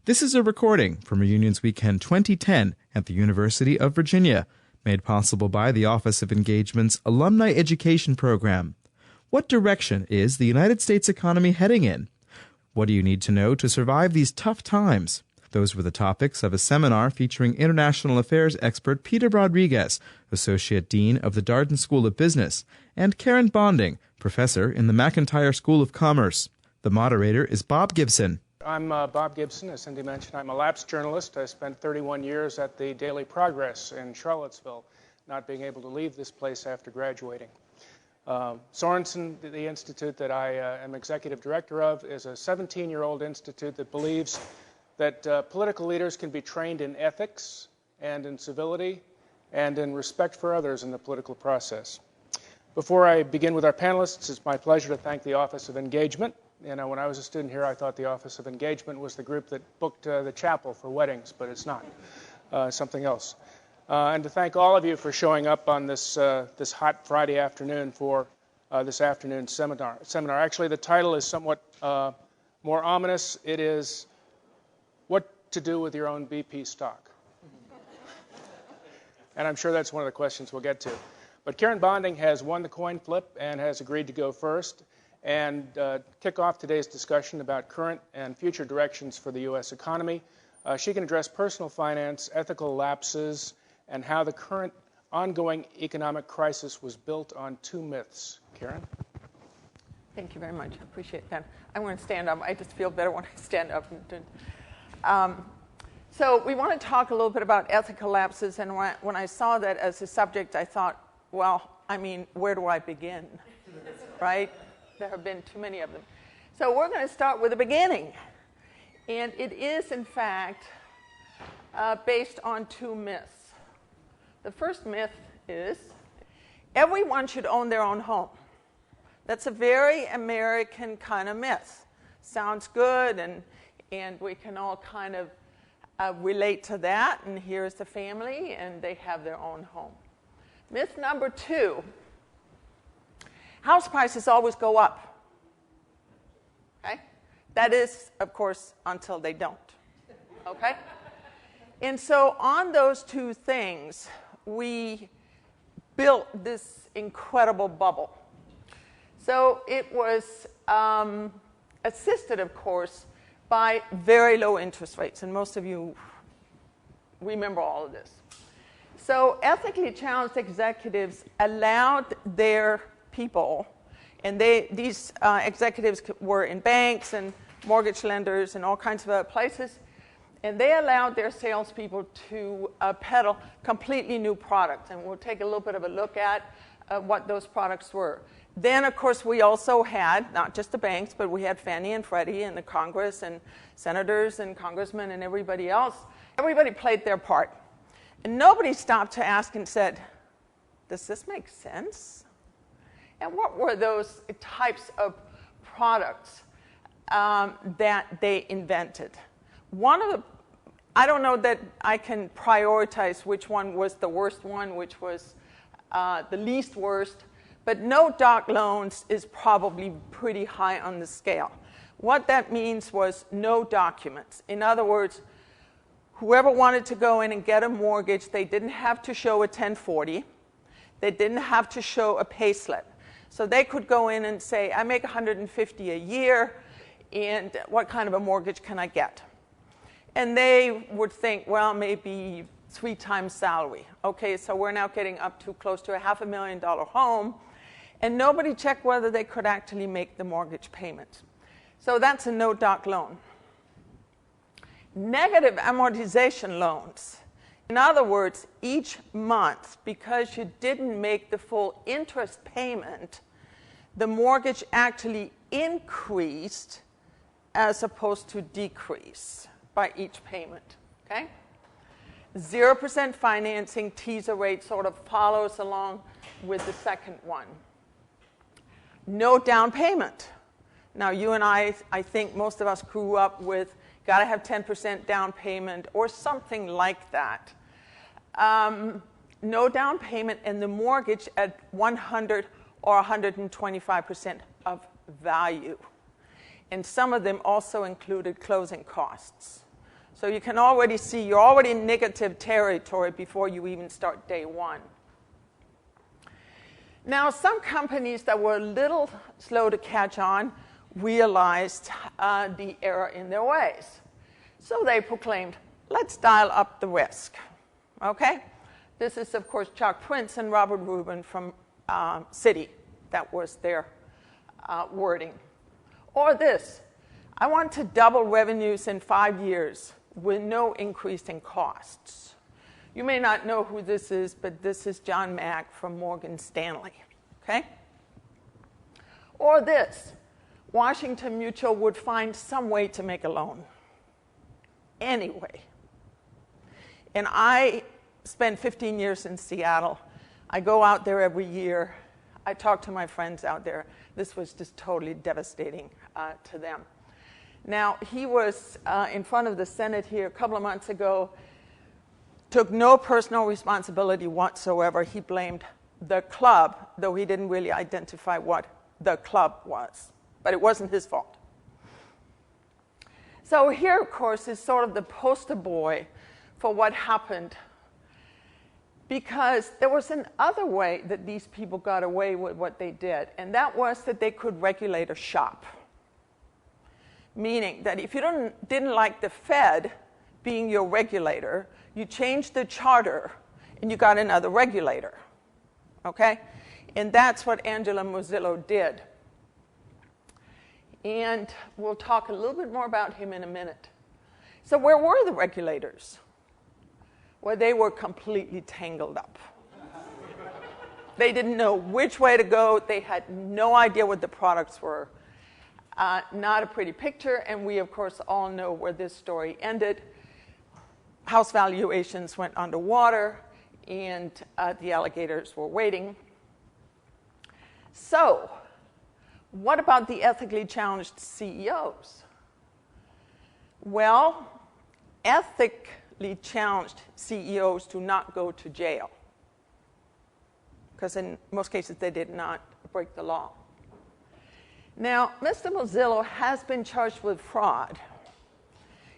This is a recording from Reunions Weekend 2010 at the University of Virginia, made possible by the Office of Engagement's Alumni Education Program. What direction is the United States economy heading in? What do you need to know to survive these tough times? Those were the topics of a seminar featuring international affairs expert Peter Rodriguez, Associate Dean of the Darden School of Business, and Karen Bonding, Professor in the McIntire School of Commerce. The moderator is Bob Gibson. I'm Bob Gibson. As Cindy mentioned, I'm a lapsed journalist. I spent 31 years at the Daily Progress in Charlottesville, not being able to leave this place after graduating. Sorensen, the institute that I am executive director of, is a 17-year-old institute that believes that political leaders can be trained in ethics and in civility and in respect for others in the political process. Before I begin with our panelists, it's my pleasure to thank the Office of Engagement. When I was a student here, I thought the Office of Engagement was the group that booked the chapel for weddings, but it's not. Something else. And to thank all of you for showing up on this hot Friday afternoon for this afternoon's seminar. Actually, the title is somewhat more ominous. It is What to Do with Your Own BP Stock. And I'm sure that's one of the questions we'll get to. But Karen Bonding has won the coin flip and has agreed to go first and kick off today's discussion about current and future directions for the U.S. economy. She can address personal finance, ethical lapses, and how the current ongoing economic crisis was built on two myths. Karen? Thank you very much. I appreciate that. I'm going to stand up. I just feel better when I stand up. So we want to talk a little bit about ethical lapses, and when I saw that as a subject, I thought, well, I mean, where do I begin, right? There have been too many of them. So we're going to start with the beginning. And it is, in fact, based on two myths. The first myth is everyone should own their own home. That's a very American kind of myth. Sounds good, and we can all kind of relate to that. And here's the family, and they have their own home. Myth number two. House prices always go up. Okay? That is, of course, until they don't. Okay? And so on those two things, we built this incredible bubble. So it was assisted, of course, by very low interest rates. And most of you remember all of this. So ethically challenged executives allowed their people, and these executives were in banks and mortgage lenders and all kinds of other places, and they allowed their salespeople to peddle completely new products. And we'll take a little bit of a look at what those products were. Then, of course, we also had, not just the banks, but we had Fannie and Freddie and the Congress and senators and congressmen and everybody else. Everybody played their part. And nobody stopped to ask and said, does this make sense? And what were those types of products that they invented? One of the, I don't know that I can prioritize which one was the worst one, which was the least worst, but no doc loans is probably pretty high on the scale. What that means was no documents. In other words, whoever wanted to go in and get a mortgage, they didn't have to show a 1040. They didn't have to show a pay slip. So they could go in and say, I make $150 a year, and what kind of a mortgage can I get? And they would think, well, maybe 3 times salary. Okay, so we're now getting up to close to a $500,000 home, and nobody checked whether they could actually make the mortgage payment. So that's a no-doc loan. Negative amortization loans. In other words, each month, because you didn't make the full interest payment, the mortgage actually increased as opposed to decrease by each payment. Okay? 0% financing, teaser rate sort of follows along with the second one. No down payment. Now, you and I think most of us grew up with got to have 10% down payment or something like that. No down payment, and the mortgage at 100 or 125% of value. And some of them also included closing costs. So you can already see you're already in negative territory before you even start day one. Now, some companies that were a little slow to catch on realized the error in their ways. So they proclaimed, let's dial up the risk. Okay? This is, of course, Chuck Prince and Robert Rubin from Citi. That was their wording. Or this, I want to double revenues in 5 years with no increase in costs. You may not know who this is, but this is John Mack from Morgan Stanley. Okay? Or this, Washington Mutual would find some way to make a loan. Anyway. And I spent 15 years in Seattle. I go out there every year. I talk to my friends out there. This was just totally devastating to them. Now, he was in front of the Senate here a couple of months ago, took no personal responsibility whatsoever. He blamed the club, though he didn't really identify what the club was. But it wasn't his fault. So here, of course, is sort of the poster boy for what happened. Because there was another way that these people got away with what they did, and that was that they could regulate a shop. Meaning that if you didn't like the Fed being your regulator, you changed the charter and you got another regulator. Okay? And that's what Angelo Mozillo did. And we'll talk a little bit more about him in a minute. So where were the regulators? Well, they were completely tangled up. They didn't know which way to go. They had no idea what the products were. Not a pretty picture, and we, of course, all know where this story ended. House valuations went underwater, and the alligators were waiting. So, what about the ethically challenged CEOs? Well, ethically challenged CEOs do not go to jail, because in most cases they did not break the law. Now, Mr. Mozillo has been charged with fraud,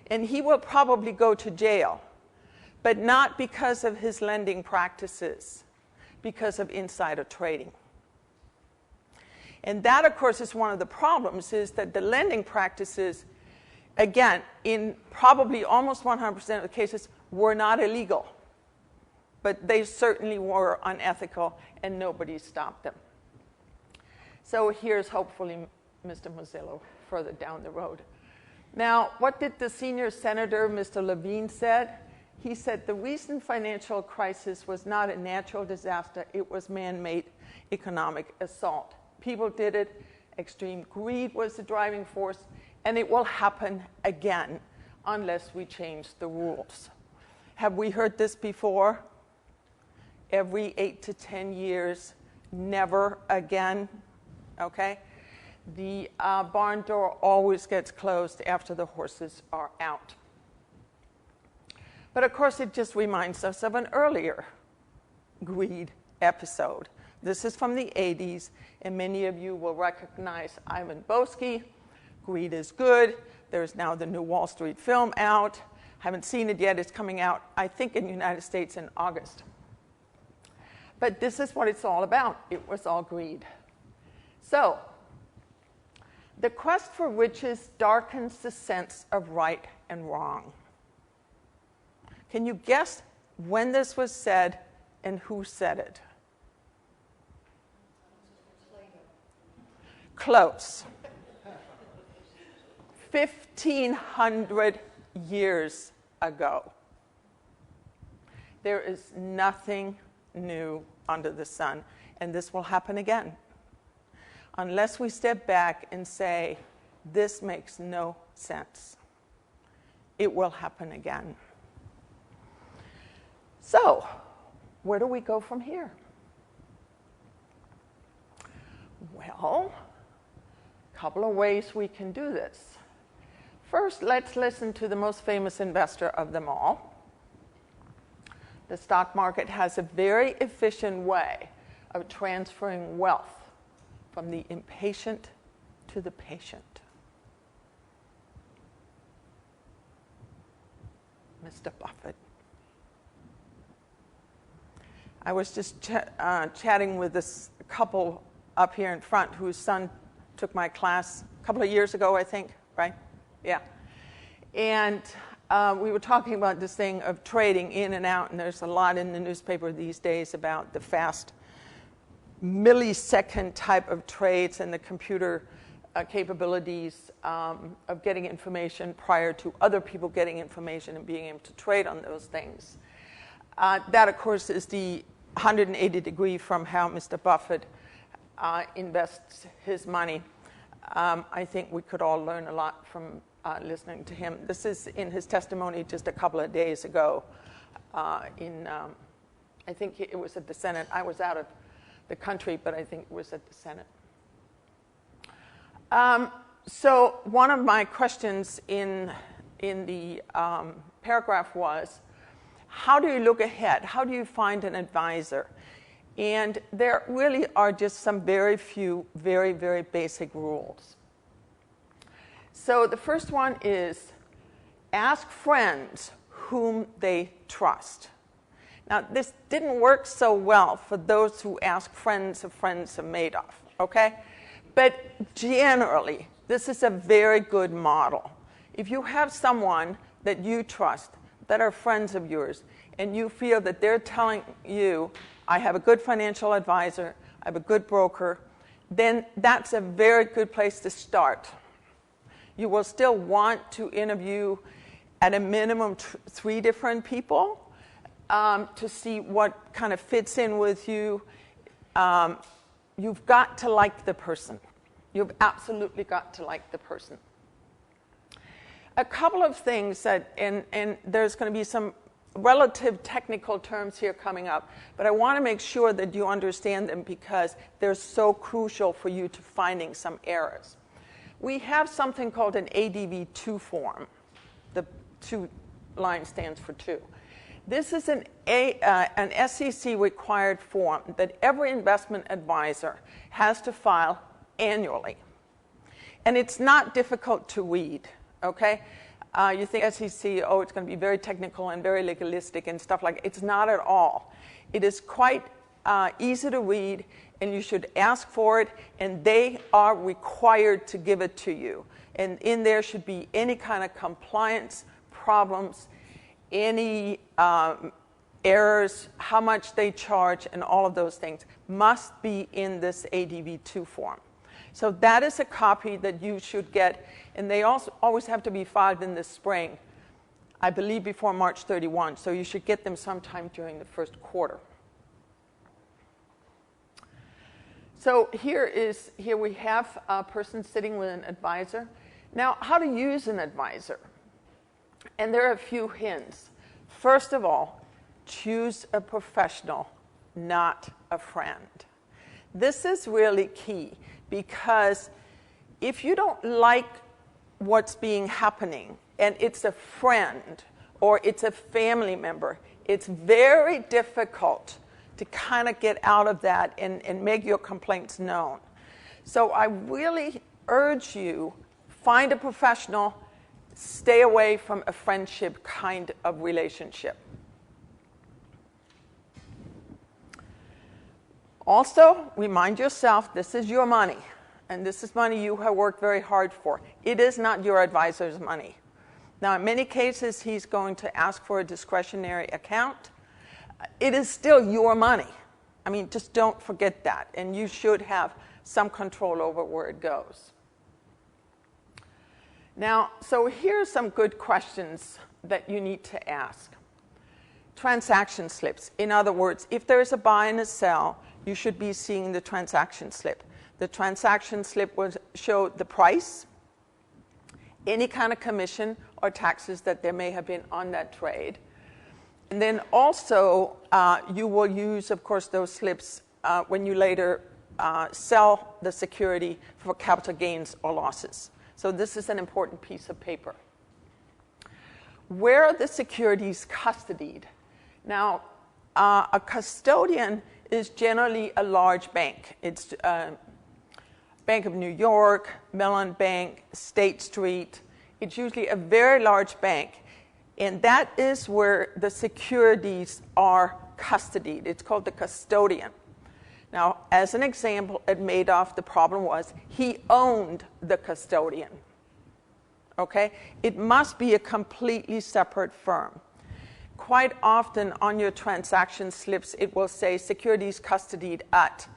and he will probably go to jail, but not because of his lending practices, because of insider trading. And that, of course, is one of the problems, is that the lending practices, again, in probably almost 100% of the cases, were not illegal, but they certainly were unethical, and nobody stopped them. So here's hopefully Mr. Mozillo further down the road. Now, what did the senior senator, Mr. Levine, said? He said the recent financial crisis was not a natural disaster. It was man-made economic assault. People did it. Extreme greed was the driving force. And it will happen again unless we change the rules. Have we heard this before? Every 8 to 10 years, never again. Okay? The barn door always gets closed after the horses are out. But of course, it just reminds us of an earlier greed episode. This is from the 80s, and many of you will recognize Ivan Boesky. Greed is good. There's now the new Wall Street film out. Haven't seen it yet. It's coming out, I think, in the United States in August. But this is what it's all about. It was all greed. So, the quest for riches darkens the sense of right and wrong. Can you guess when this was said and who said it? Close. 1,500 years ago. There is nothing new under the sun, and this will happen again. Unless we step back and say, this makes no sense. It will happen again. So, where do we go from here? Well, a couple of ways we can do this. First, let's listen to the most famous investor of them all. The stock market has a very efficient way of transferring wealth from the impatient to the patient. Mr. Buffett. I was just chatting with this couple up here in front whose son took my class a couple of years ago, I think, right? Yeah. And we were talking about this thing of trading in and out, and there's a lot in the newspaper these days about the fast millisecond type of trades and the computer capabilities of getting information prior to other people getting information and being able to trade on those things. That, of course, is the 180 degree from how Mr. Buffett invests his money. I think we could all learn a lot from listening to him. This is in his testimony just a couple of days ago. I think it was at the Senate. I was out of the country, but I think it was at the Senate. So one of my questions in the paragraph was, how do you look ahead? How do you find an advisor? And there really are just some very few, very, very basic rules. So the first one is ask friends whom they trust. Now, this didn't work so well for those who ask friends of friends of Madoff, okay? But generally, this is a very good model. If you have someone that you trust, that are friends of yours, and you feel that they're telling you, I have a good financial advisor, I have a good broker, then that's a very good place to start. You will still want to interview at a minimum 3 different people to see what kind of fits in with you. You've got to like the person. You've absolutely got to like the person. A couple of things that, and there's going to be some relative technical terms here coming up, but I want to make sure that you understand them because they're so crucial for you to finding some errors. We have something called an ADV2 form. The 2 line stands for 2. This is an SEC required form that every investment advisor has to file annually. And it's not difficult to read, okay? You think SEC, oh, it's going to be very technical and very legalistic and stuff like that. It's not at all. It is quite easy to read, and you should ask for it, and they are required to give it to you. And in there should be any kind of compliance problems, any errors, how much they charge, and all of those things must be in this ADV2 form. So that is a copy that you should get, and they also always have to be filed in the spring, I believe before March 31, so you should get them sometime during the first quarter. So here we have a person sitting with an advisor. Now, how to use an advisor? And there are a few hints. First of all, choose a professional, not a friend. This is really key because if you don't like what's happening and it's a friend or it's a family member, it's very difficult to kind of get out of that and make your complaints known. So I really urge you, find a professional, stay away from a friendship kind of relationship. Also, remind yourself this is your money, and this is money you have worked very hard for. It is not your advisor's money. Now, in many cases, he's going to ask for a discretionary account. It is still your money. I mean, just don't forget that, and you should have some control over where it goes. Now, so here's some good questions that you need to ask. Transaction slips. In other words, if there's a buy and a sell, you should be seeing the transaction slip. The transaction slip will show the price, any kind of commission or taxes that there may have been on that trade. And then also, you will use, of course, those slips when you later sell the security for capital gains or losses. So this is an important piece of paper. Where are the securities custodied? Now, a custodian is generally a large bank. It's Bank of New York, Mellon Bank, State Street. It's usually a very large bank. And that is where the securities are custodied. It's called the custodian. Now, as an example, at Madoff, the problem was he owned the custodian. Okay? It must be a completely separate firm. Quite often on your transaction slips, it will say securities custodied at,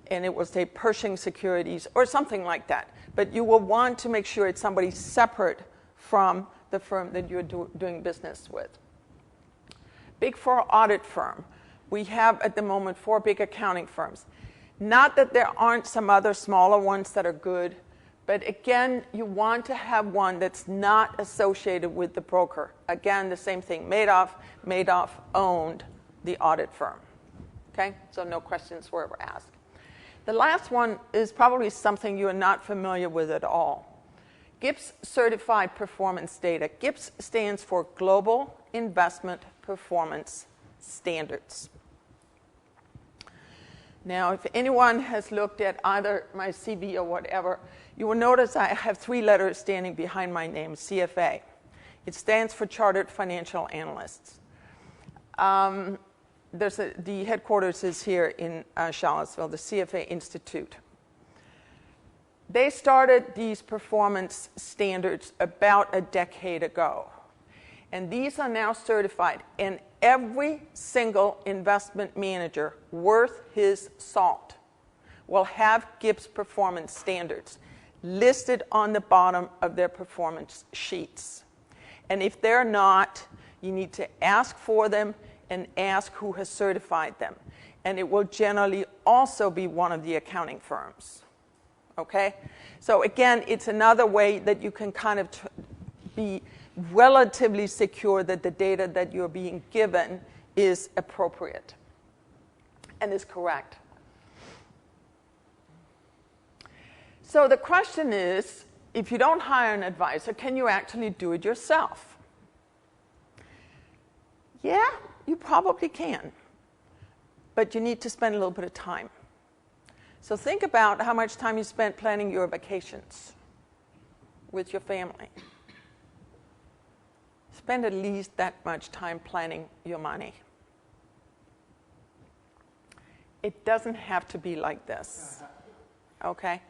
and it will say Pershing Securities or something like that. But you will want to make sure it's somebody separate from the firm that you're doing business with. Big Four audit firm. We have at the moment 4 big accounting firms. Not that there aren't some other smaller ones that are good, but again, you want to have one that's not associated with the broker. Again, the same thing. Madoff owned the audit firm. Okay? So no questions were ever asked. The last one is probably something you're not familiar with at all. GIPS Certified Performance Data. GIPS stands for Global Investment Performance Standards. Now, if anyone has looked at either my CV or whatever, you will notice I have 3 letters standing behind my name, CFA. It stands for Chartered Financial Analysts. The headquarters is here in Charlottesville, the CFA Institute. They started these performance standards about a decade ago. And these are now certified. And every single investment manager worth his salt will have GIPS performance standards listed on the bottom of their performance sheets. And if they're not, you need to ask for them and ask who has certified them. And it will generally also be one of the accounting firms. Okay? So again, it's another way that you can kind of be relatively secure that the data that you're being given is appropriate and is correct. So the question is, if you don't hire an advisor, can you actually do it yourself? Yeah, you probably can, but you need to spend a little bit of time. So think about how much time you spent planning your vacations with your family. Spend at least that much time planning your money. It doesn't have to be like this, okay?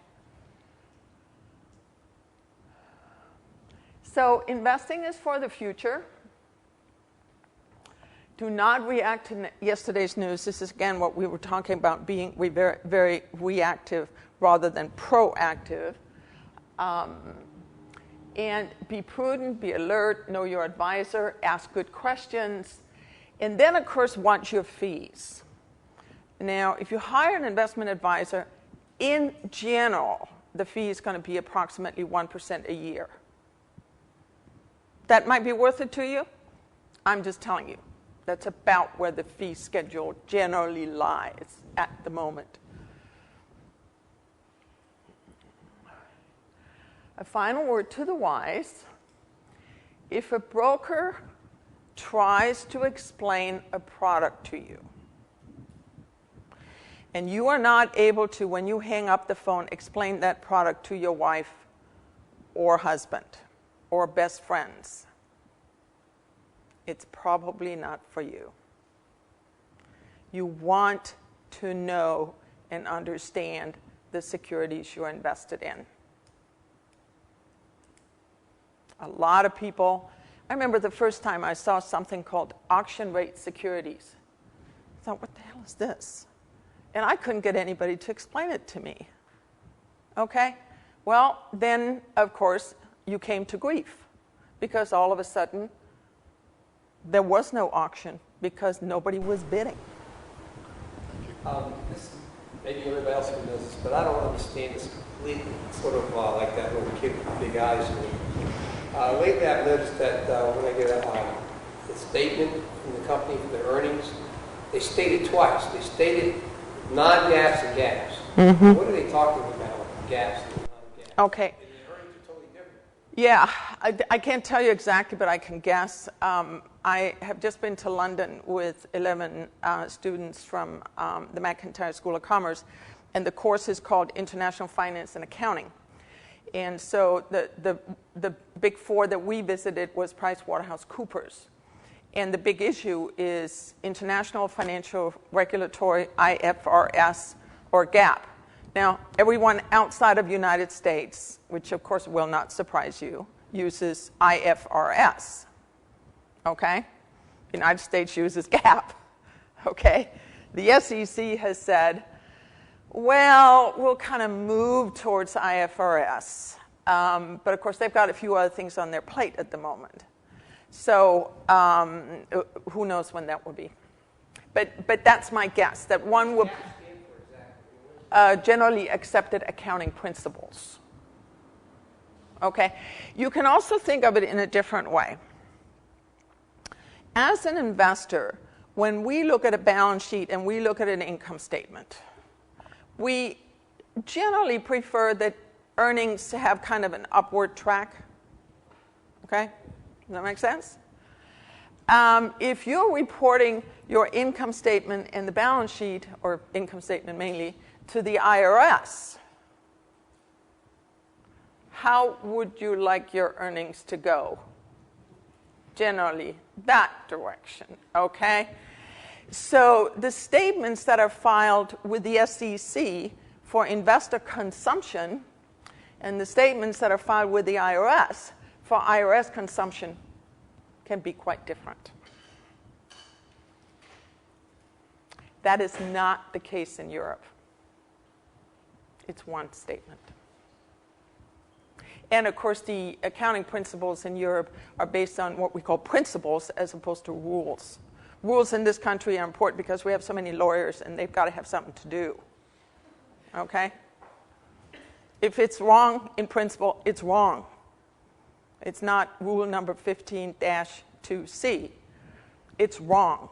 So investing is for the future. Do not react to yesterday's news. This is, again, what we were talking about, being very, very reactive rather than proactive. And be prudent, be alert, know your advisor, ask good questions. And then, of course, watch your fees. Now, if you hire an investment advisor, in general, the fee is going to be approximately 1% a year. That might be worth it to you. I'm just telling you. That's about where the fee schedule generally lies at the moment. A final word to the wise. If a broker tries to explain a product to you, and you are not able to, when you hang up the phone, explain that product to your wife or husband or best friends, it's probably not for you. You want to know and understand the securities you're invested in. A lot of people, I remember the first time I saw something called auction rate securities. I thought, what the hell is this? And I couldn't get anybody to explain it to me. Okay? Well, then, of course, you came to grief, because all of a sudden, there was no auction because nobody was bidding. Maybe everybody else knows this, but I don't understand this completely. It's sort of like that little kid with big eyes. Lately, I've noticed that when I get a statement from the company for their earnings, they state it twice. They stated non-gaps and gaps. Mm-hmm. What are they talking about, gaps and non-gaps? Okay. And the earnings are totally different. Yeah, I can't tell you exactly, but I can guess. I have just been to London with 11 students from the McIntire School of Commerce, and the course is called International Finance and Accounting. And so the big four that we visited was PricewaterhouseCoopers. And the big issue is International Financial Regulatory, IFRS, or GAAP. Now, everyone outside of the United States, which of course will not surprise you, uses IFRS. Okay? The United States uses GAAP. Okay? The SEC has said, well, we'll kind of move towards IFRS. But of course, they've got a few other things on their plate at the moment. So who knows when that will be. But that's my guess, that one will generally accepted accounting principles. Okay? You can also think of it in a different way. As an investor, when we look at a balance sheet and we look at an income statement, we generally prefer that earnings have kind of an upward track. Okay? Does that make sense? If you're reporting your income statement and the balance sheet, or income statement mainly, to the IRS, how would you like your earnings to go? Generally, that direction, okay? So the statements that are filed with the SEC for investor consumption and the statements that are filed with the IRS for IRS consumption can be quite different. That is not the case in Europe. It's one statement. And of course, the accounting principles in Europe are based on what we call principles as opposed to rules. Rules in this country are important because we have so many lawyers and they've got to have something to do. Okay? If it's wrong in principle, it's wrong. It's not rule number 15-2C. It's wrong.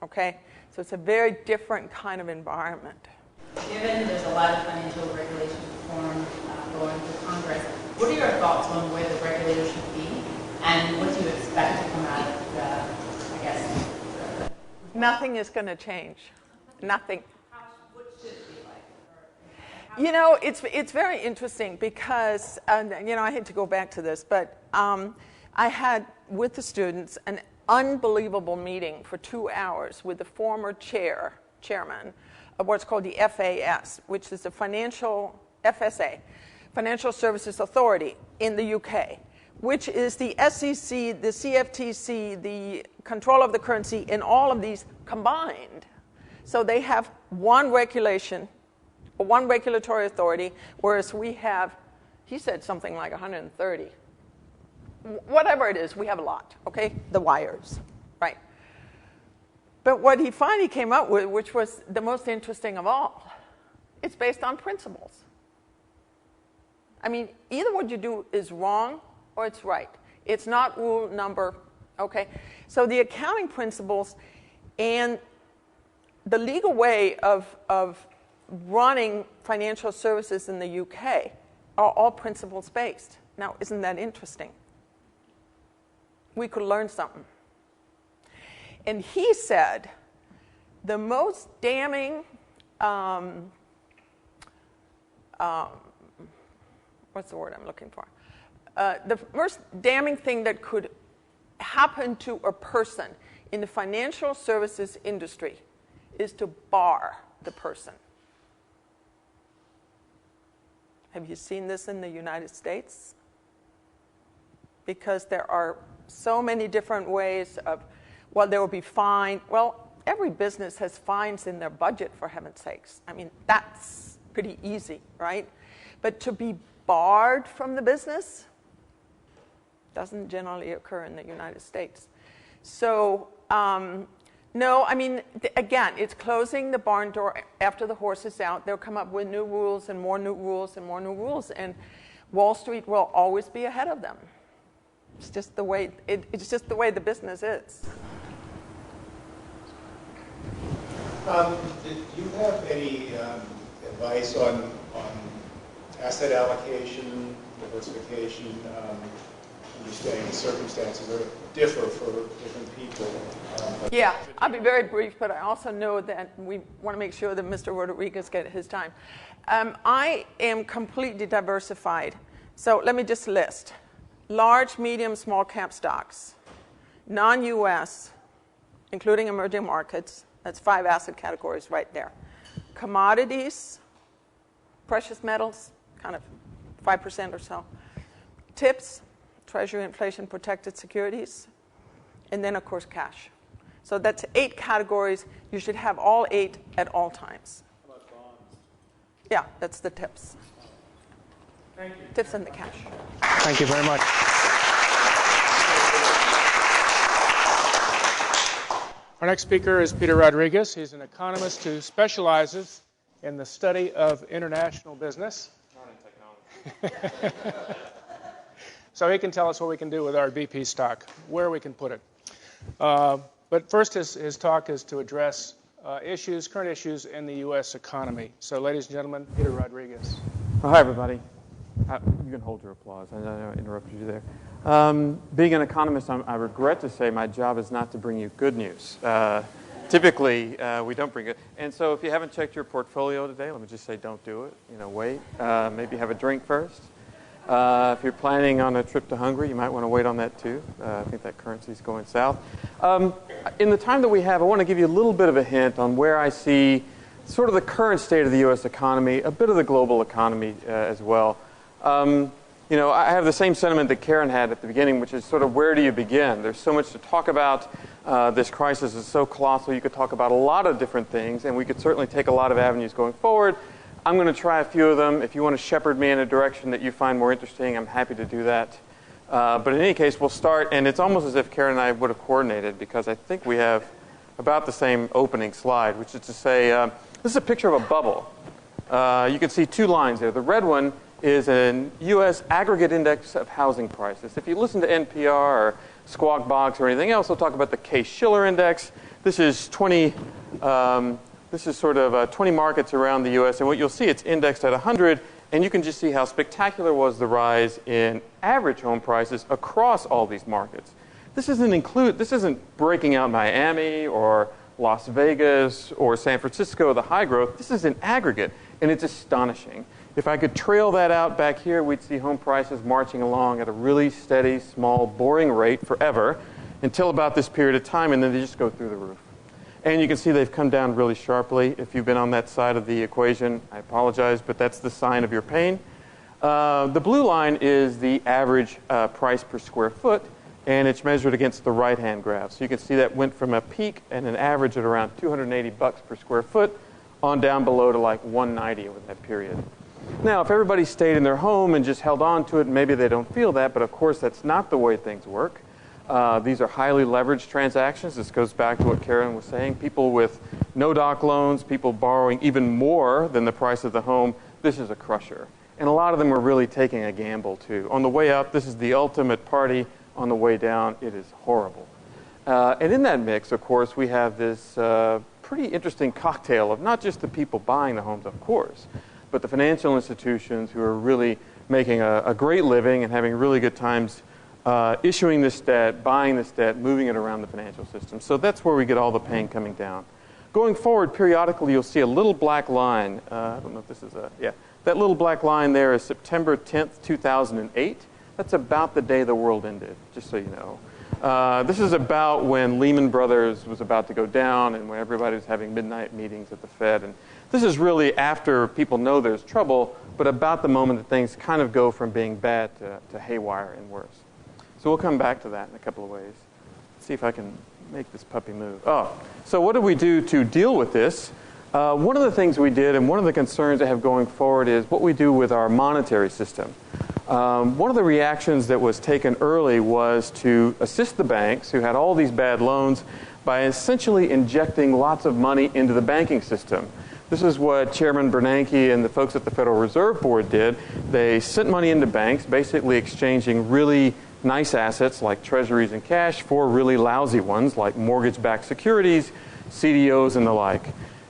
Okay? So it's a very different kind of environment. Given there's a lot of financial regulation reform going to Congress, what are your thoughts on where the regulators should be, and what do you expect to come out of the, I guess? Nothing is going to change. Nothing. What should it be like? You know, it's very interesting because, you know, I hate to go back to this, but I had with the students an unbelievable meeting for 2 hours with the former chairman of what's called the FAS, which is the FSA, Financial Services Authority in the UK, which is the SEC, the CFTC, the control of the currency, in all of these combined. So they have one regulation, or one regulatory authority, whereas we have, he said something like 130. Whatever it is, we have a lot, okay? The wires, right? But what he finally came up with, which was the most interesting of all, it's based on principles. I mean, either what you do is wrong or it's right. It's not rule number, okay? So the accounting principles and the legal way of running financial services in the UK are all principles-based. Now, isn't that interesting? We could learn something. And he said the most damning, what's the word I'm looking for? The most damning thing that could happen to a person in the financial services industry is to bar the person. Have you seen this in the United States? Because there are so many different ways of, well, there will be fine. Well, every business has fines in their budget, for heaven's sakes. I mean, that's pretty easy, right? But to be barred from the business doesn't generally occur in the United States. So, no, I mean, again, it's closing the barn door after the horse is out. They'll come up with new rules and more new rules and more new rules, and Wall Street will always be ahead of them. It's just the way it's just the way the business is. Did you have any advice on asset allocation, diversification, understanding the circumstances that differ for different people? Yeah, I'll be very brief, but I also know that we want to make sure that Mr. Rodriguez gets his time. I am completely diversified So let me just list. Large, medium, small cap stocks. Non-U.S., including emerging markets. That's 5 asset categories right there. Commodities, precious metals, kind of 5% or so. TIPS, Treasury inflation protected securities. And then, of course, cash. So that's 8 categories. You should have all 8 at all times. How about bonds? Yeah, that's the TIPS. Thank you. TIPS and the cash. Thank you very much. Our next speaker is Peter Rodriguez. He's an economist who specializes in the study of international business. Not in technology. So he can tell us what we can do with our BP stock, where we can put it. But first, his talk is to address current issues in the U.S. economy. So, ladies and gentlemen, Peter Rodriguez. Well, hi, everybody. You can hold your applause. I know I interrupted you there. Being an economist, I regret to say my job is not to bring you good news. Typically, we don't bring it. And so if you haven't checked your portfolio today, let me just say don't do it. Wait. Maybe have a drink first. If you're planning on a trip to Hungary, you might want to wait on that too. I think that currency is going south. In the time that we have, I want to give you a little bit of a hint on where I see sort of the current state of the U.S. economy, a bit of the global economy as well. I have the same sentiment that Karen had at the beginning, which is sort of where do you begin? There's so much to talk about. This crisis is so colossal. You could talk about a lot of different things, and we could certainly take a lot of avenues going forward. I'm going to try a few of them. If you want to shepherd me in a direction that you find more interesting, I'm happy to do that. But in any case, we'll start, and it's almost as if Karen and I would have coordinated, because I think we have about the same opening slide, which is to say, this is a picture of a bubble. You can see 2 lines there. The red one is an U.S. aggregate index of housing prices. If you listen to NPR or Squawk Box or anything else, they'll talk about the Case-Shiller index. This is 20 markets around the U.S., and what you'll see, it's indexed at 100, and you can just see how spectacular was the rise in average home prices across all these markets. This isn't breaking out Miami or Las Vegas or San Francisco, the high growth. This is an aggregate, and it's astonishing. If I could trail that out back here, we'd see home prices marching along at a really steady, small, boring rate forever until about this period of time, and then they just go through the roof. And you can see they've come down really sharply. If you've been on that side of the equation, I apologize, but that's the sign of your pain. The blue line is the average price per square foot, and it's measured against the right-hand graph. So you can see that went from a peak and an average at around $280 per square foot on down below to like $190 over that period. Now, if everybody stayed in their home and just held on to it, maybe they don't feel that, but of course that's not the way things work. These are highly leveraged transactions. This goes back to what Karen was saying. People with no-doc loans, people borrowing even more than the price of the home, this is a crusher. And a lot of them are really taking a gamble, too. On the way up, this is the ultimate party. On the way down, it is horrible. And in that mix, of course, we have this pretty interesting cocktail of not just the people buying the homes, of course, but the financial institutions who are really making a great living and having really good times issuing this debt, buying this debt, moving it around the financial system. So that's where we get all the pain coming down. Going forward, periodically, you'll see a little black line. I don't know if this is that little black line there is September 10th, 2008. That's about the day the world ended, just so you know. This is about when Lehman Brothers was about to go down and when everybody was having midnight meetings at the Fed. And this is really after people know there's trouble, but about the moment that things kind of go from being bad to haywire and worse. So we'll come back to that in a couple of ways. Let's see if I can make this puppy move. So what did we do to deal with this? One of the things we did, and one of the concerns I have going forward, is what we do with our monetary system. One of the reactions that was taken early was to assist the banks who had all these bad loans by essentially injecting lots of money into the banking system. This is what Chairman Bernanke and the folks at the Federal Reserve Board did. They sent money into banks, basically exchanging really nice assets like treasuries and cash for really lousy ones like mortgage-backed securities, CDOs, and the like.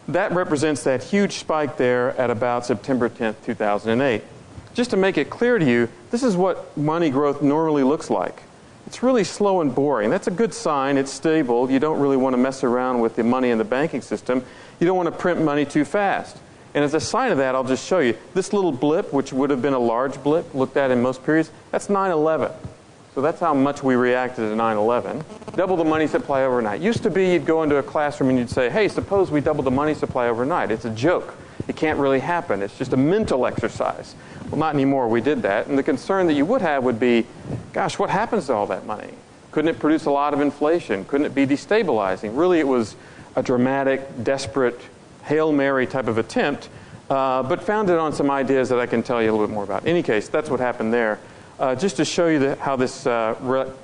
That represents that huge spike there at about September 10th, 2008. Just to make it clear to you, this is what money growth normally looks like. It's really slow and boring. That's a good sign. It's stable. You don't really want to mess around with the money in the banking system. You don't want to print money too fast. And as a sign of that, I'll just show you. This little blip, which would have been a large blip looked at in most periods, that's 9/11. So that's how much we reacted to 9/11. Double the money supply overnight. Used to be you'd go into a classroom and you'd say, hey, suppose we double the money supply overnight. It's a joke. It can't really happen. It's just a mental exercise. Well, not anymore. We did that. And the concern that you would have would be, gosh, what happens to all that money? Couldn't it produce a lot of inflation? Couldn't it be destabilizing? Really, it was a dramatic, desperate, Hail Mary type of attempt, but founded on some ideas that I can tell you a little bit more about. In any case, that's what happened there. Just to show you how this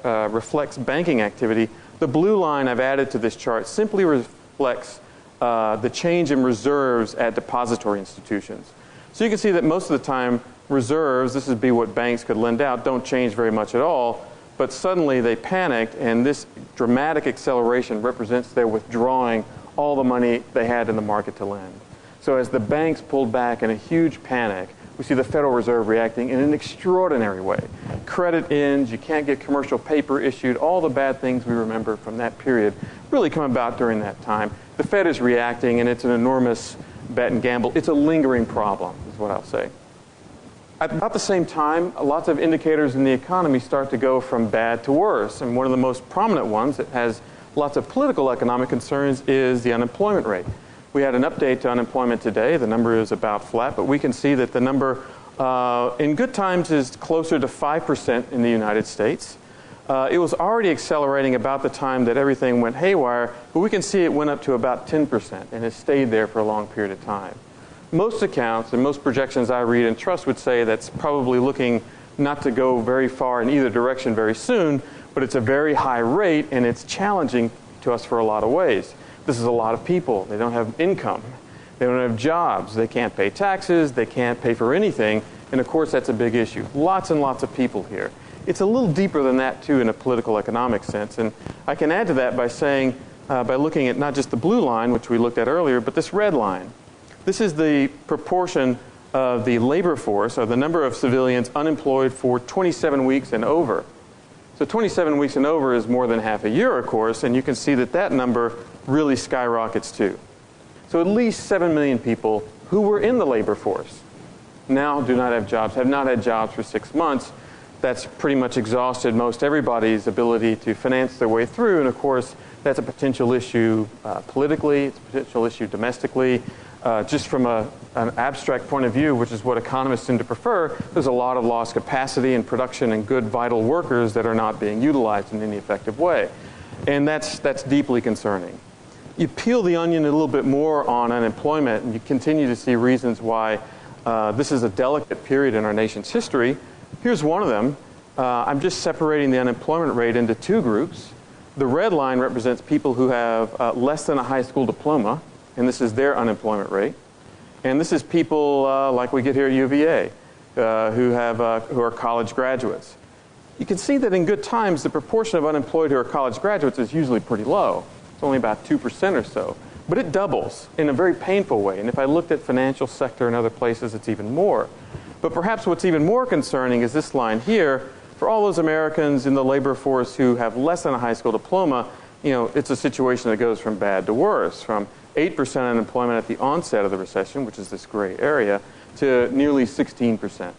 reflects banking activity, the blue line I've added to this chart simply reflects the change in reserves at depository institutions. So you can see that most of the time, reserves, this would be what banks could lend out, don't change very much at all. But suddenly they panicked, and this dramatic acceleration represents their withdrawing all the money they had in the market to lend. So as the banks pulled back in a huge panic, we see the Federal Reserve reacting in an extraordinary way. Credit ends, you can't get commercial paper issued, all the bad things we remember from that period really come about during that time. The Fed is reacting, and it's an enormous bet and gamble. It's a lingering problem, is what I'll say. At about the same time, lots of indicators in the economy start to go from bad to worse. And one of the most prominent ones that has lots of political economic concerns is the unemployment rate. We had an update to unemployment today. The number is about flat, but we can see that the number in good times is closer to 5% in the United States. It was already accelerating about the time that everything went haywire, but we can see it went up to about 10% and has stayed there for a long period of time. Most accounts and most projections I read and trust would say that's probably looking not to go very far in either direction very soon, but it's a very high rate and it's challenging to us for a lot of ways. This is a lot of people. They don't have income. They don't have jobs. They can't pay taxes. They can't pay for anything. And of course, that's a big issue. Lots and lots of people here. It's a little deeper than that, too, in a political economic sense. And I can add to that by saying, by looking at not just the blue line, which we looked at earlier, but this red line. This is the proportion of the labor force, or the number of civilians unemployed for 27 weeks and over. So 27 weeks and over is more than half a year, of course, and you can see that that number really skyrockets, too. So at least 7 million people who were in the labor force now do not have jobs, have not had jobs for 6 months. That's pretty much exhausted most everybody's ability to finance their way through, and of course, that's a potential issue politically, it's a potential issue domestically. Just from an abstract point of view, which is what economists tend to prefer, there's a lot of lost capacity in production and good vital workers that are not being utilized in any effective way. And that's deeply concerning. You peel the onion a little bit more on unemployment, and you continue to see reasons why this is a delicate period in our nation's history. Here's one of them. I'm just separating the unemployment rate into two groups. The red line represents people who have less than a high school diploma, and this is their unemployment rate. And this is people like we get here at UVA who are college graduates. You can see that in good times, the proportion of unemployed who are college graduates is usually pretty low. It's only about 2% or so. But it doubles in a very painful way. And if I looked at financial sector and other places, it's even more. But perhaps what's even more concerning is this line here. For all those Americans in the labor force who have less than a high school diploma, you know, it's a situation that goes from bad to worse, from 8% unemployment at the onset of the recession, which is this gray area, to nearly 16%. So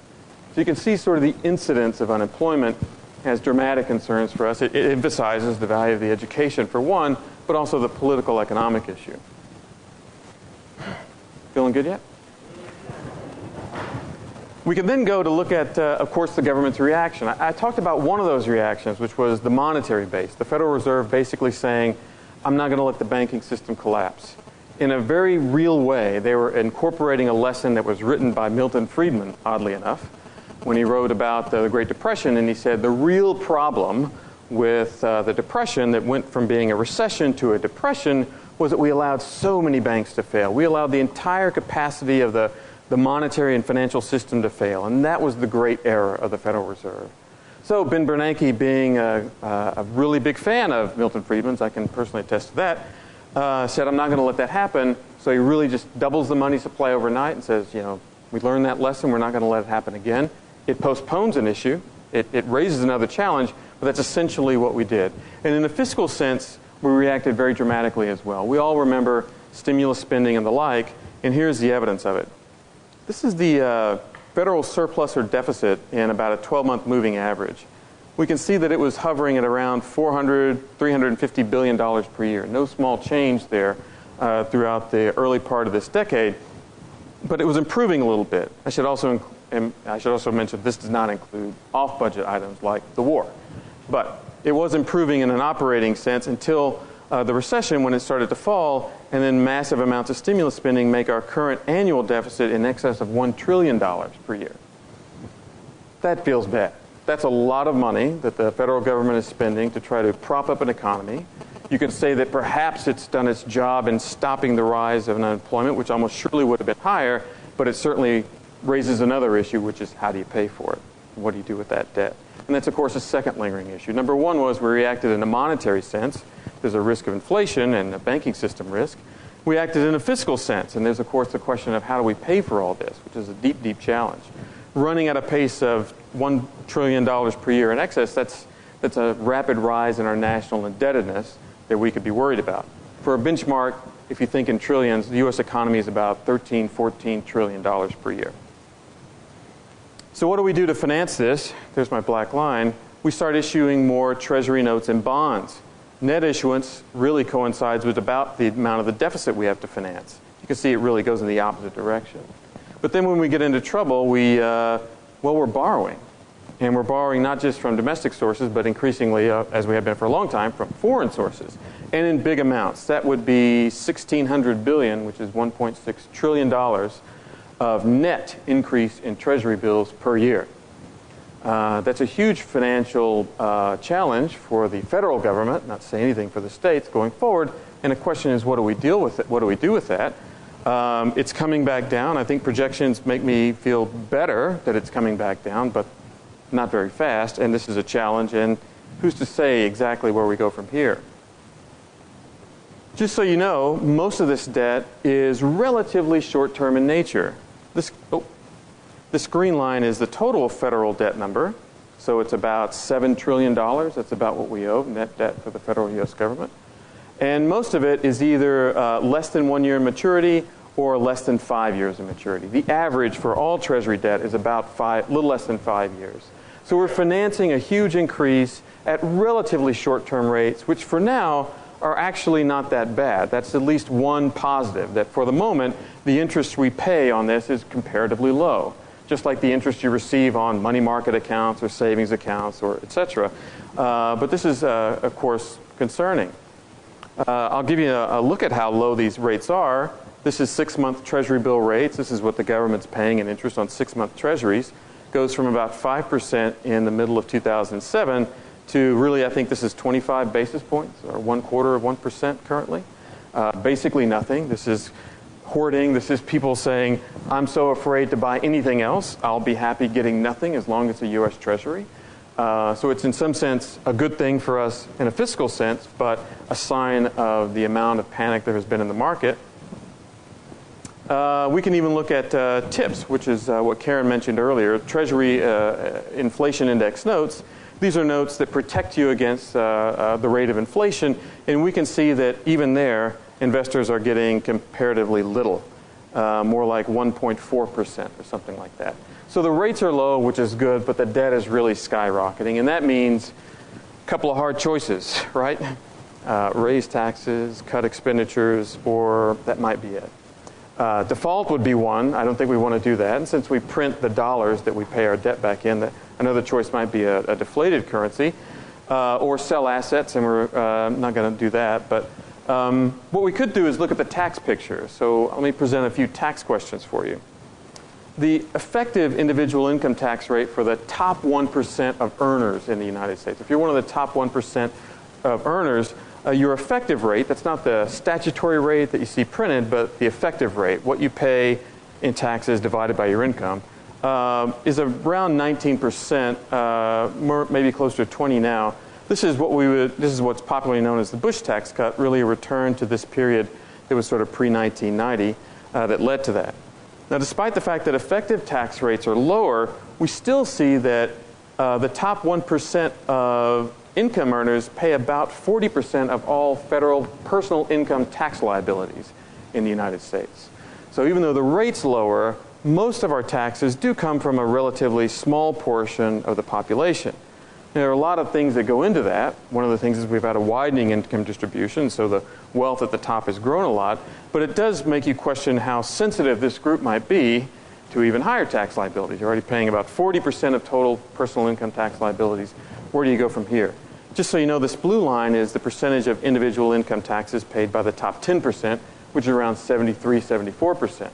you can see sort of the incidence of unemployment has dramatic concerns for us. It emphasizes the value of the education, for one, but also the political economic issue. Feeling good yet? We can then go to look at, of course, the government's reaction. I talked about one of those reactions, which was the monetary base. The Federal Reserve basically saying, I'm not going to let the banking system collapse. In a very real way, they were incorporating a lesson that was written by Milton Friedman, oddly enough, when he wrote about the Great Depression, and he said the real problem with the Depression that went from being a recession to a depression was that we allowed so many banks to fail. We allowed the entire capacity of the monetary and financial system to fail, and that was the great error of the Federal Reserve. So Ben Bernanke, being a really big fan of Milton Friedman's, I can personally attest to that, said, I'm not going to let that happen. So he really just doubles the money supply overnight and says, you know, we learned that lesson, we're not going to let it happen again. It postpones an issue, it raises another challenge, but that's essentially what we did. And in a fiscal sense, we reacted very dramatically as well. We all remember stimulus spending and the like, And here's the evidence of it. This is the federal surplus or deficit in about a 12-month moving average. We can see that it was hovering at around $350 billion per year. No small change there throughout the early part of this decade, but it was improving a little bit. I should also mention this does not include off-budget items like the war. But it was improving in an operating sense until the recession, when it started to fall, and then massive amounts of stimulus spending make our current annual deficit in excess of $1 trillion per year. That feels bad. That's a lot of money that the federal government is spending to try to prop up an economy. You can say that perhaps it's done its job in stopping the rise of unemployment, which almost surely would have been higher, but it certainly raises another issue, which is how do you pay for it? What do you do with that debt? And that's, of course, a second lingering issue. Number one was we reacted in a monetary sense. There's a risk of inflation and a banking system risk. We acted in a fiscal sense, and there's, of course, the question of how do we pay for all this, which is a deep, deep challenge. Running at a pace of $1 trillion per year in excess, that's a rapid rise in our national indebtedness that we could be worried about. For a benchmark, if you think in trillions, the U.S. economy is about $14 trillion per year. So what do we do to finance this? There's my black line. We start issuing more Treasury notes and bonds. Net issuance really coincides with about the amount of the deficit we have to finance. You can see it really goes in the opposite direction. But then when we get into trouble, we're borrowing. And we're borrowing not just from domestic sources, but increasingly, as we have been for a long time, from foreign sources. And in big amounts. That would be $1,600 billion, which is $1.6 trillion of net increase in Treasury bills per year. That's a huge financial challenge for the federal government, not to say anything for the states going forward. And the question is, what do we deal with it? What do we do with that? It's coming back down. I think projections make me feel better that it's coming back down, but not very fast. And this is a challenge. And who's to say exactly where we go from here? Just so you know, most of this debt is relatively short-term in nature. This green line is the total federal debt number. So it's about $7 trillion. That's about what we owe, net debt for the federal U.S. government. And most of it is either less than 1 year in maturity or less than 5 years in maturity. The average for all Treasury debt is about little less than 5 years. So we're financing a huge increase at relatively short-term rates, which for now are actually not that bad. That's at least one positive, that for the moment, the interest we pay on this is comparatively low, just like the interest you receive on money market accounts or savings accounts or et cetera. But this is, of course, concerning. I'll give you a look at how low these rates are. This is 6-month Treasury bill rates. This is what the government's paying in interest on 6-month Treasuries. Goes from about 5% in the middle of 2007 to really, I think this is 25 basis points, or 0.25% currently. Basically nothing. This is hoarding. This is people saying, I'm so afraid to buy anything else. I'll be happy getting nothing as long as it's a U.S. Treasury. So it's in some sense a good thing for us in a fiscal sense, but a sign of the amount of panic there has been in the market. We can even look at TIPS, which is what Karen mentioned earlier, Treasury Inflation Index notes. These are notes that protect you against the rate of inflation, and we can see that even there, investors are getting comparatively little, more like 1.4% or something like that. So the rates are low, which is good, but the debt is really skyrocketing, and that means a couple of hard choices, right? Raise taxes, cut expenditures, or that might be it. Default would be one. I don't think we want to do that. And since we print the dollars that we pay our debt back in, another choice might be a deflated currency, or sell assets, and we're not going to do that. But what we could do is look at the tax picture. So let me present a few tax questions for you. The effective individual income tax rate for the top 1% of earners in the United States. If you're one of the top 1% of earners, your effective rate, that's not the statutory rate that you see printed, but the effective rate, what you pay in taxes divided by your income, is around 19%, maybe closer to 20 now. This is what's popularly known as the Bush tax cut, really a return to this period that was sort of pre-1990 that led to that. Now, despite the fact that effective tax rates are lower, we still see that the top 1% of income earners pay about 40% of all federal personal income tax liabilities in the United States. So even though the rate's lower, most of our taxes do come from a relatively small portion of the population. There are a lot of things that go into that. One of the things is we've had a widening income distribution, so the wealth at the top has grown a lot. But it does make you question how sensitive this group might be to even higher tax liabilities. You're already paying about 40% of total personal income tax liabilities. Where do you go from here? Just so you know, this blue line is the percentage of individual income taxes paid by the top 10%, which is around 73, 74%.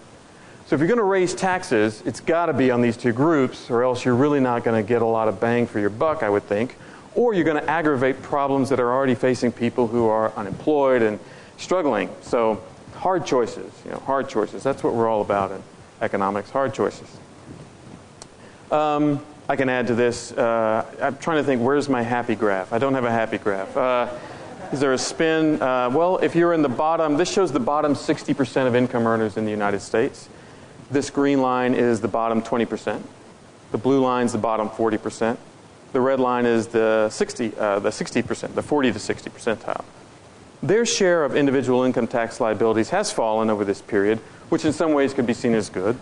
So if you're going to raise taxes, it's got to be on these two groups, or else you're really not going to get a lot of bang for your buck, I would think. Or you're going to aggravate problems that are already facing people who are unemployed and struggling. So hard choices, hard choices. That's what we're all about in economics, hard choices. I can add to this. I'm trying to think, where's my happy graph? I don't have a happy graph. Is there a spin? Well, if you're in the bottom, this shows the bottom 60% of income earners in the United States. This green line is the bottom 20%. The blue line is the bottom 40%. The red line is the 60%, the 40 to 60 percentile. Their share of individual income tax liabilities has fallen over this period, which in some ways could be seen as good.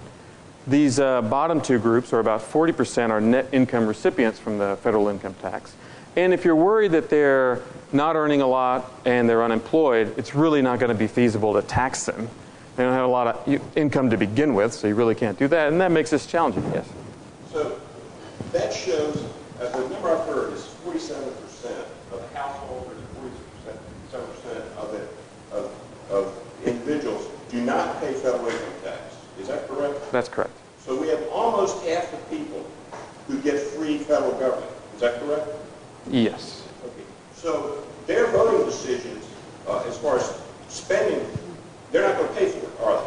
These bottom two groups, or about 40%, are net income recipients from the federal income tax. And if you're worried that they're not earning a lot and they're unemployed, it's really not going to be feasible to tax them. They don't have a lot of income to begin with, so you really can't do that, and that makes this challenging, yes. So that shows, the number I've heard is 47% of the householders and 47% of individuals do not pay federal income tax. Is that correct? That's correct. So we have almost half the people who get free federal government. Is that correct? Yes. Okay. So their voting decisions, as far as spending, they're not going to pay for it, are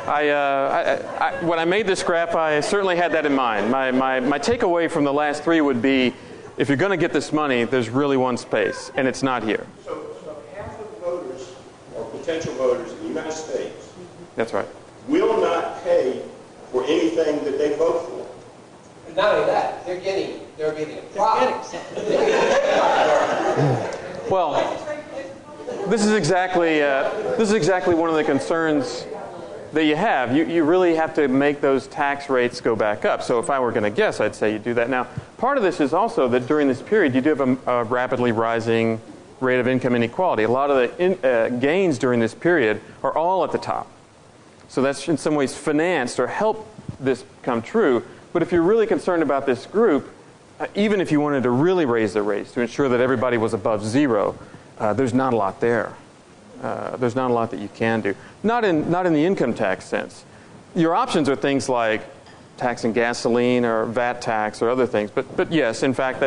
they? When I made this graph, I certainly had that in mind. My takeaway from the last three would be, if you're going to get this money, there's really one space, and it's not here. So half of the voters, or potential voters in the United States, that's right, will not pay for anything that they vote for. And not only that, they're getting a product. Well, this is exactly one of the concerns that you have. You really have to make those tax rates go back up. So if I were going to guess, I'd say you do that. Now, part of this is also that during this period, you do have a rapidly rising rate of income inequality. A lot of the gains during this period are all at the top. So that's in some ways financed or helped this come true. But if you're really concerned about this group, even if you wanted to really raise the rates to ensure that everybody was above zero, there's not a lot there. There's not a lot that you can do. Not in the income tax sense. Your options are things like taxing gasoline or VAT tax or other things. But yes, in fact,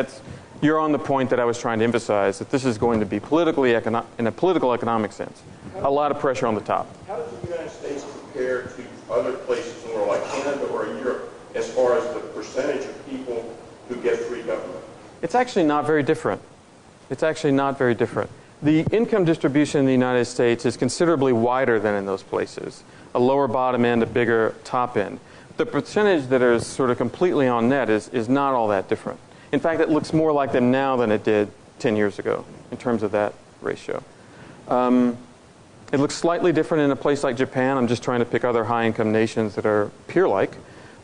you're on the point that I was trying to emphasize, that this is going to be in a political economic sense. A lot of pressure on the top. How does the United States compare to other places in the world, like Canada or Europe, as far as the percentage of people who get free government? It's actually not very different. The income distribution in the United States is considerably wider than in those places. A lower bottom end, a bigger top end. The percentage that is sort of completely on net is not all that different. In fact, it looks more like them now than it did 10 years ago in terms of that ratio. It looks slightly different in a place like Japan. I'm just trying to pick other high-income nations that are peer-like,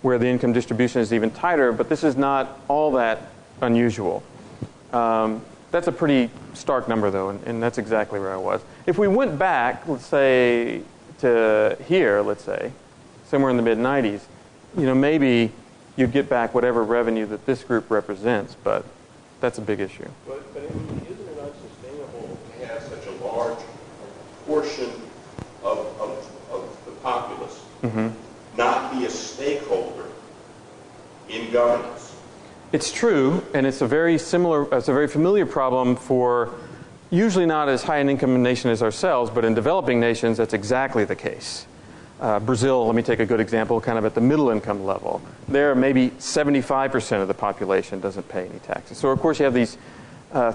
where the income distribution is even tighter, but this is not all that unusual. That's a pretty stark number, though, and that's exactly where I was. If we went back, let's say, to here, let's say, somewhere in the mid-90s, maybe you'd get back whatever revenue that this group represents, but that's a big issue. But isn't it unsustainable to have such a large portion of the populace not be a stakeholder in governance? It's true, and it's a very familiar problem for usually not as high an income nation as ourselves, but in developing nations, that's exactly the case. Brazil, let me take a good example, kind of at the middle income level. There, maybe 75% of the population doesn't pay any taxes. So, of course, you have these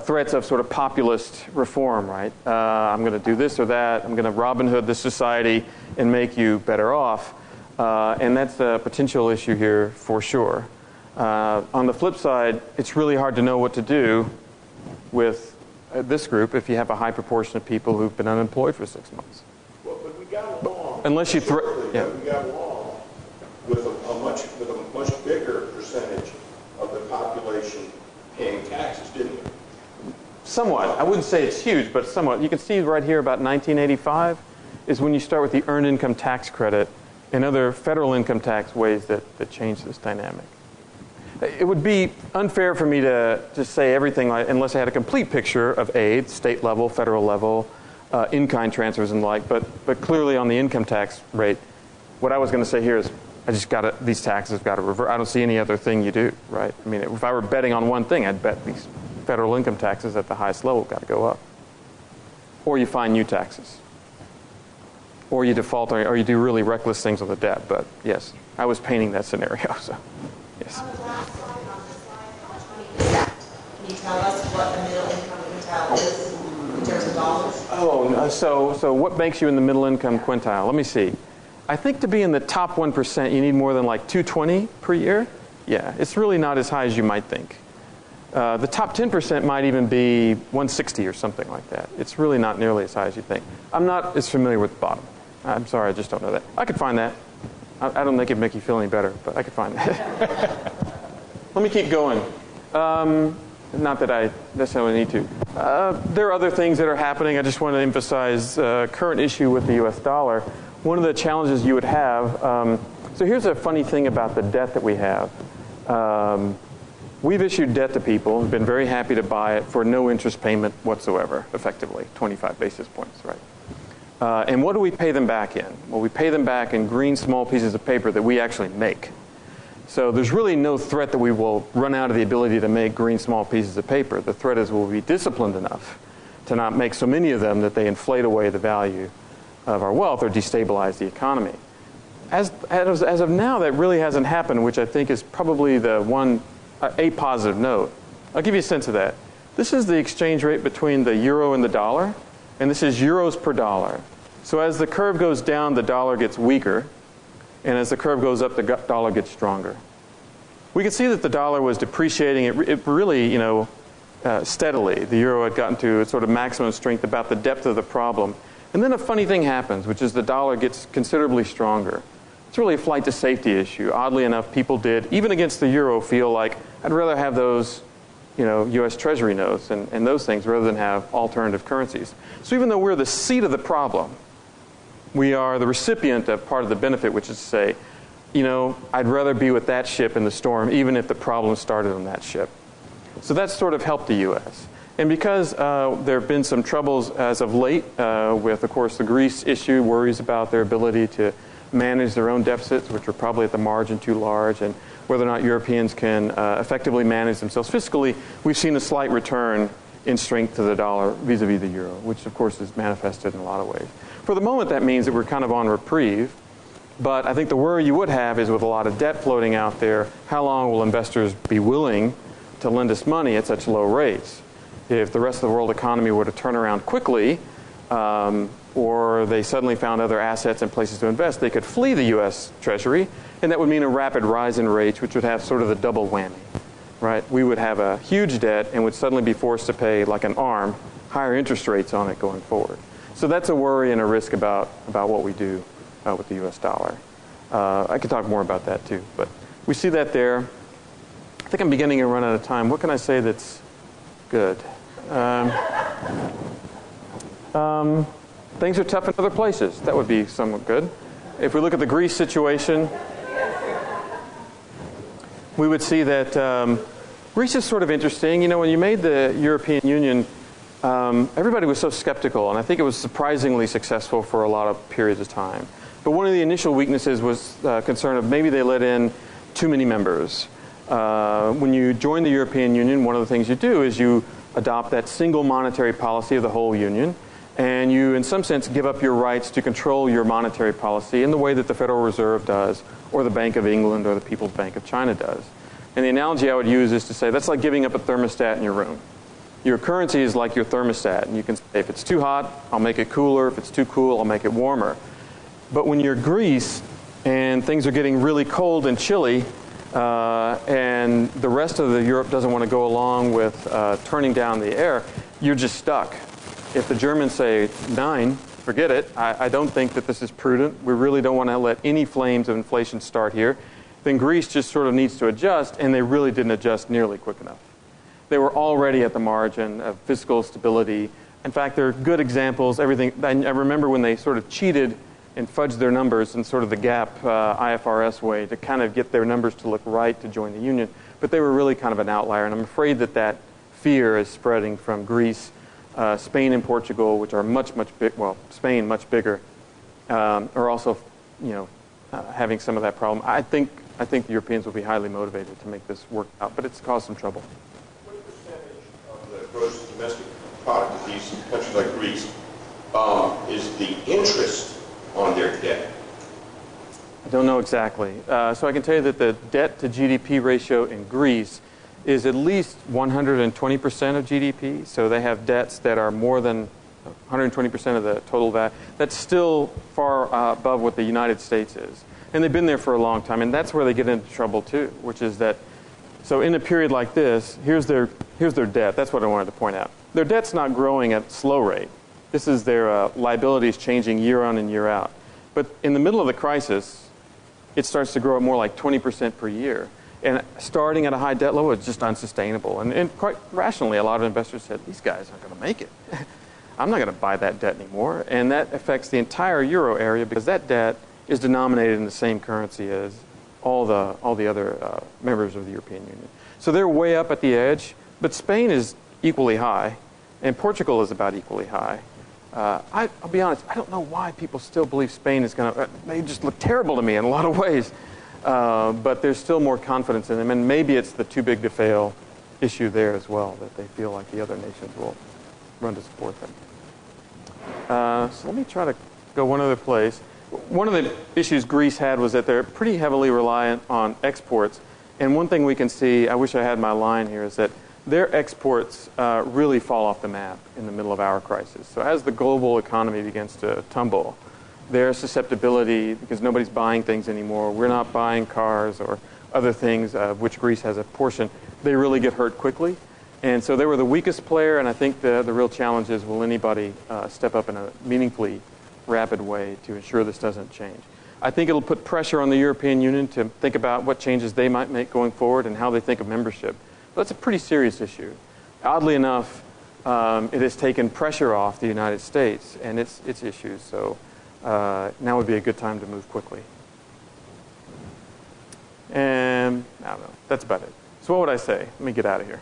threats of sort of populist reform, right? I'm going to do this or that. I'm going to Robin Hood this society and make you better off. And that's a potential issue here for sure. On the flip side, it's really hard to know what to do with this group if you have a high proportion of people who've been unemployed for 6 months. Well, but we got along. Unless you yeah. We got along with a much bigger percentage of the population paying taxes, didn't we? Somewhat. I wouldn't say it's huge, but somewhat. You can see right here about 1985 is when you start with the earned income tax credit and other federal income tax ways that change this dynamic. It would be unfair for me to just say everything unless I had a complete picture of aid, state level, federal level, in-kind transfers and the like, but clearly on the income tax rate, what I was going to say here is these taxes have got to revert. I don't see any other thing you do, right? I mean, if I were betting on one thing, I'd bet these federal income taxes at the highest level got to go up. Or you find new taxes. Or you default, or you do really reckless things with the debt. But yes, I was painting that scenario, so yes. On the last slide, on this slide, how much money is that? Can you tell us what the middle income quintile is in terms of dollars? Oh, so what makes you in the middle income quintile? Let me see. I think to be in the top 1%, you need more than like $220 per year. Yeah, it's really not as high as you might think. The top 10% might even be 160 or something like that. It's really not nearly as high as you think. I'm not as familiar with the bottom. I'm sorry, I just don't know that. I could find that. I don't think it'd make you feel any better, but I could find that. Let me keep going. Not that I necessarily need to. There are other things that are happening. I just want to emphasize current issue with the U.S. dollar. One of the challenges you would have, so here's a funny thing about the debt that we have. We've issued debt to people and been very happy to buy it for no interest payment whatsoever, effectively, 25 basis points, right? And what do we pay them back in? Well, we pay them back in green small pieces of paper that we actually make. So there's really no threat that we will run out of the ability to make green small pieces of paper. The threat is we'll be disciplined enough to not make so many of them that they inflate away the value of our wealth or destabilize the economy. As of now, that really hasn't happened, which I think is probably a positive note. I'll give you a sense of that. This is the exchange rate between the euro and the dollar, and this is euros per dollar. So as the curve goes down, the dollar gets weaker, and as the curve goes up, the dollar gets stronger. We can see that the dollar was depreciating. It really, steadily. The euro had gotten to its sort of maximum strength about the depth of the problem. And then a funny thing happens, which is the dollar gets considerably stronger. It's really a flight to safety issue. Oddly enough, people did, even against the euro, feel like I'd rather have those, U.S. Treasury notes and those things rather than have alternative currencies. So even though we're the seat of the problem, we are the recipient of part of the benefit, which is to say, I'd rather be with that ship in the storm, even if the problem started on that ship. So that's sort of helped the U.S. And because there have been some troubles as of late with, of course, the Greece issue, worries about their ability to manage their own deficits, which are probably at the margin too large, and whether or not Europeans can effectively manage themselves fiscally, we've seen a slight return in strength to the dollar vis-a-vis the euro, which, of course, is manifested in a lot of ways. For the moment, that means that we're kind of on reprieve. But I think the worry you would have is with a lot of debt floating out there, how long will investors be willing to lend us money at such low rates? If the rest of the world economy were to turn around quickly, or they suddenly found other assets and places to invest, they could flee the U.S. Treasury, and that would mean a rapid rise in rates, which would have sort of the double whammy, right? We would have a huge debt and would suddenly be forced to pay, like an arm, higher interest rates on it going forward. So that's a worry and a risk about what we do with the U.S. dollar. I could talk more about that too, but we see that there. I think I'm beginning to run out of time. What can I say that's good? Things are tough in other places. That would be somewhat good. If we look at the Greece situation, we would see that Greece is sort of interesting. When you made the European Union, everybody was so skeptical, and I think it was surprisingly successful for a lot of periods of time. But one of the initial weaknesses was concern of maybe they let in too many members. When you join the European Union, one of the things you do is you adopt that single monetary policy of the whole Union, and you, in some sense, give up your rights to control your monetary policy in the way that the Federal Reserve does, or the Bank of England, or the People's Bank of China does. And the analogy I would use is to say that's like giving up a thermostat in your room. Your currency is like your thermostat, and you can say, if it's too hot, I'll make it cooler. If it's too cool, I'll make it warmer. But when you're Greece and things are getting really cold and chilly, and the rest of Europe doesn't want to go along with turning down the air, you're just stuck. If the Germans say 9, forget it. I don't think that this is prudent. We really don't want to let any flames of inflation start here. Then Greece just sort of needs to adjust, and they really didn't adjust nearly quick enough. They were already at the margin of fiscal stability. In fact, there are good examples. Everything. I remember when they sort of cheated and fudged their numbers in sort of the GAAP IFRS way to kind of get their numbers to look right to join the union. But they were really kind of an outlier, and I'm afraid that that fear is spreading from Greece, Spain, and Portugal, which are much big. Well, Spain much bigger, are also, having some of that problem. I think the Europeans will be highly motivated to make this work out, but it's caused some trouble. What percentage of the gross domestic product of these countries like Greece is the interest on their debt? I don't know exactly. So I can tell you that the debt to GDP ratio in Greece is at least 120% of GDP. So they have debts that are more than 120% of the total value. That's still far above what the United States is. And they've been there for a long time. And that's where they get into trouble too, which is that, so in a period like this, here's their debt. That's what I wanted to point out. Their debt's not growing at a slow rate. This is their liabilities changing year on and year out. But in the middle of the crisis, it starts to grow at more like 20% per year. And starting at a high debt level is just unsustainable. And quite rationally, a lot of investors said, these guys aren't going to make it. I'm not going to buy that debt anymore. And that affects the entire euro area because that debt is denominated in the same currency as all the other members of the European Union. So they're way up at the edge, but Spain is equally high, and Portugal is about equally high. I'll be honest, I don't know why people still believe Spain is going to, they just look terrible to me in a lot of ways. But there's still more confidence in them, and maybe it's the too big to fail issue there as well, that they feel like the other nations will run to support them. So let me try to go one other place. One of the issues Greece had was that they're pretty heavily reliant on exports. And one thing we can see, I wish I had my line here, is that their exports really fall off the map in the middle of our crisis. So as the global economy begins to tumble, their susceptibility, because nobody's buying things anymore, we're not buying cars or other things of which Greece has a portion, they really get hurt quickly. And so they were the weakest player, and I think the real challenge is, will anybody step up in a meaningfully rapid way to ensure this doesn't change? I think it'll put pressure on the European Union to think about what changes they might make going forward and how they think of membership. But that's a pretty serious issue. Oddly enough, it has taken pressure off the United States and its issues, so now would be a good time to move quickly. And I don't know, that's about it. So what would I say? Let me get out of here.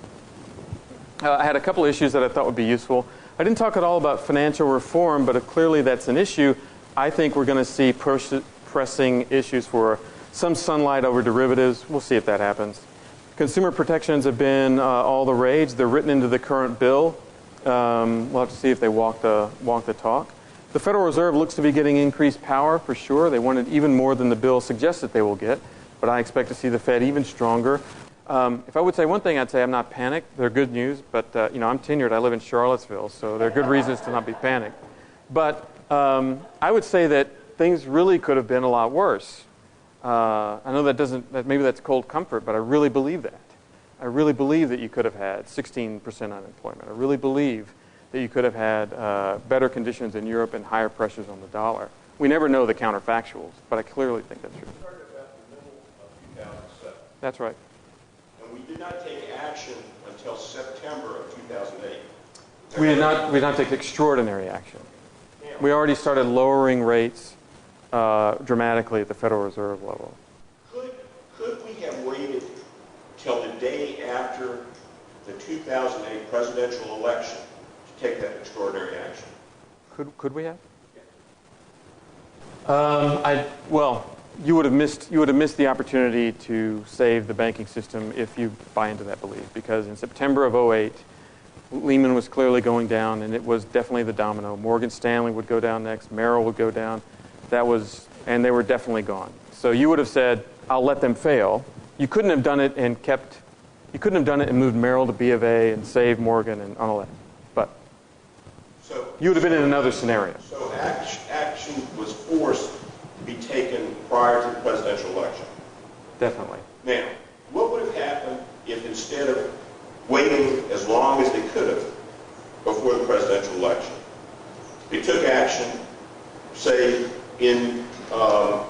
I had a couple issues that I thought would be useful. I didn't talk at all about financial reform, but if clearly that's an issue, I think we're going to see pressing issues for some sunlight over derivatives. We'll see if that happens. Consumer protections have been all the rage. They're written into the current bill. We'll have to see if they walk the talk. The Federal Reserve looks to be getting increased power for sure. They want it even more than the bill suggests that they will get, but I expect to see the Fed even stronger. If I would say one thing, I'd say I'm not panicked. They're good news, but I'm tenured. I live in Charlottesville, so there are good reasons to not be panicked. But I would say that things really could have been a lot worse. I know that maybe that's cold comfort, but I really believe that. I really believe that you could have had 16% unemployment. I really believe that you could have had better conditions in Europe and higher pressures on the dollar. We never know the counterfactuals, but I clearly think that's true. We started about the middle of 2007. That's right. And we did not take action until September of 2008. We did not take extraordinary action. We already started lowering rates dramatically at the Federal Reserve level. Could we have waited till the day after the 2008 presidential election to take that extraordinary action? Could we have? Well, you would have missed the opportunity to save the banking system if you buy into that belief, because in September of 2008, Lehman was clearly going down, and it was definitely the domino. Morgan Stanley would go down next, Merrill would go down. And they were definitely gone. So you would have said, I'll let them fail. You couldn't have done it and moved Merrill to B of A and saved Morgan and all that. But you would have been in another scenario. So action was forced to be taken prior to the presidential election. Definitely. Now, what would have happened if instead of waiting as long as they could have in the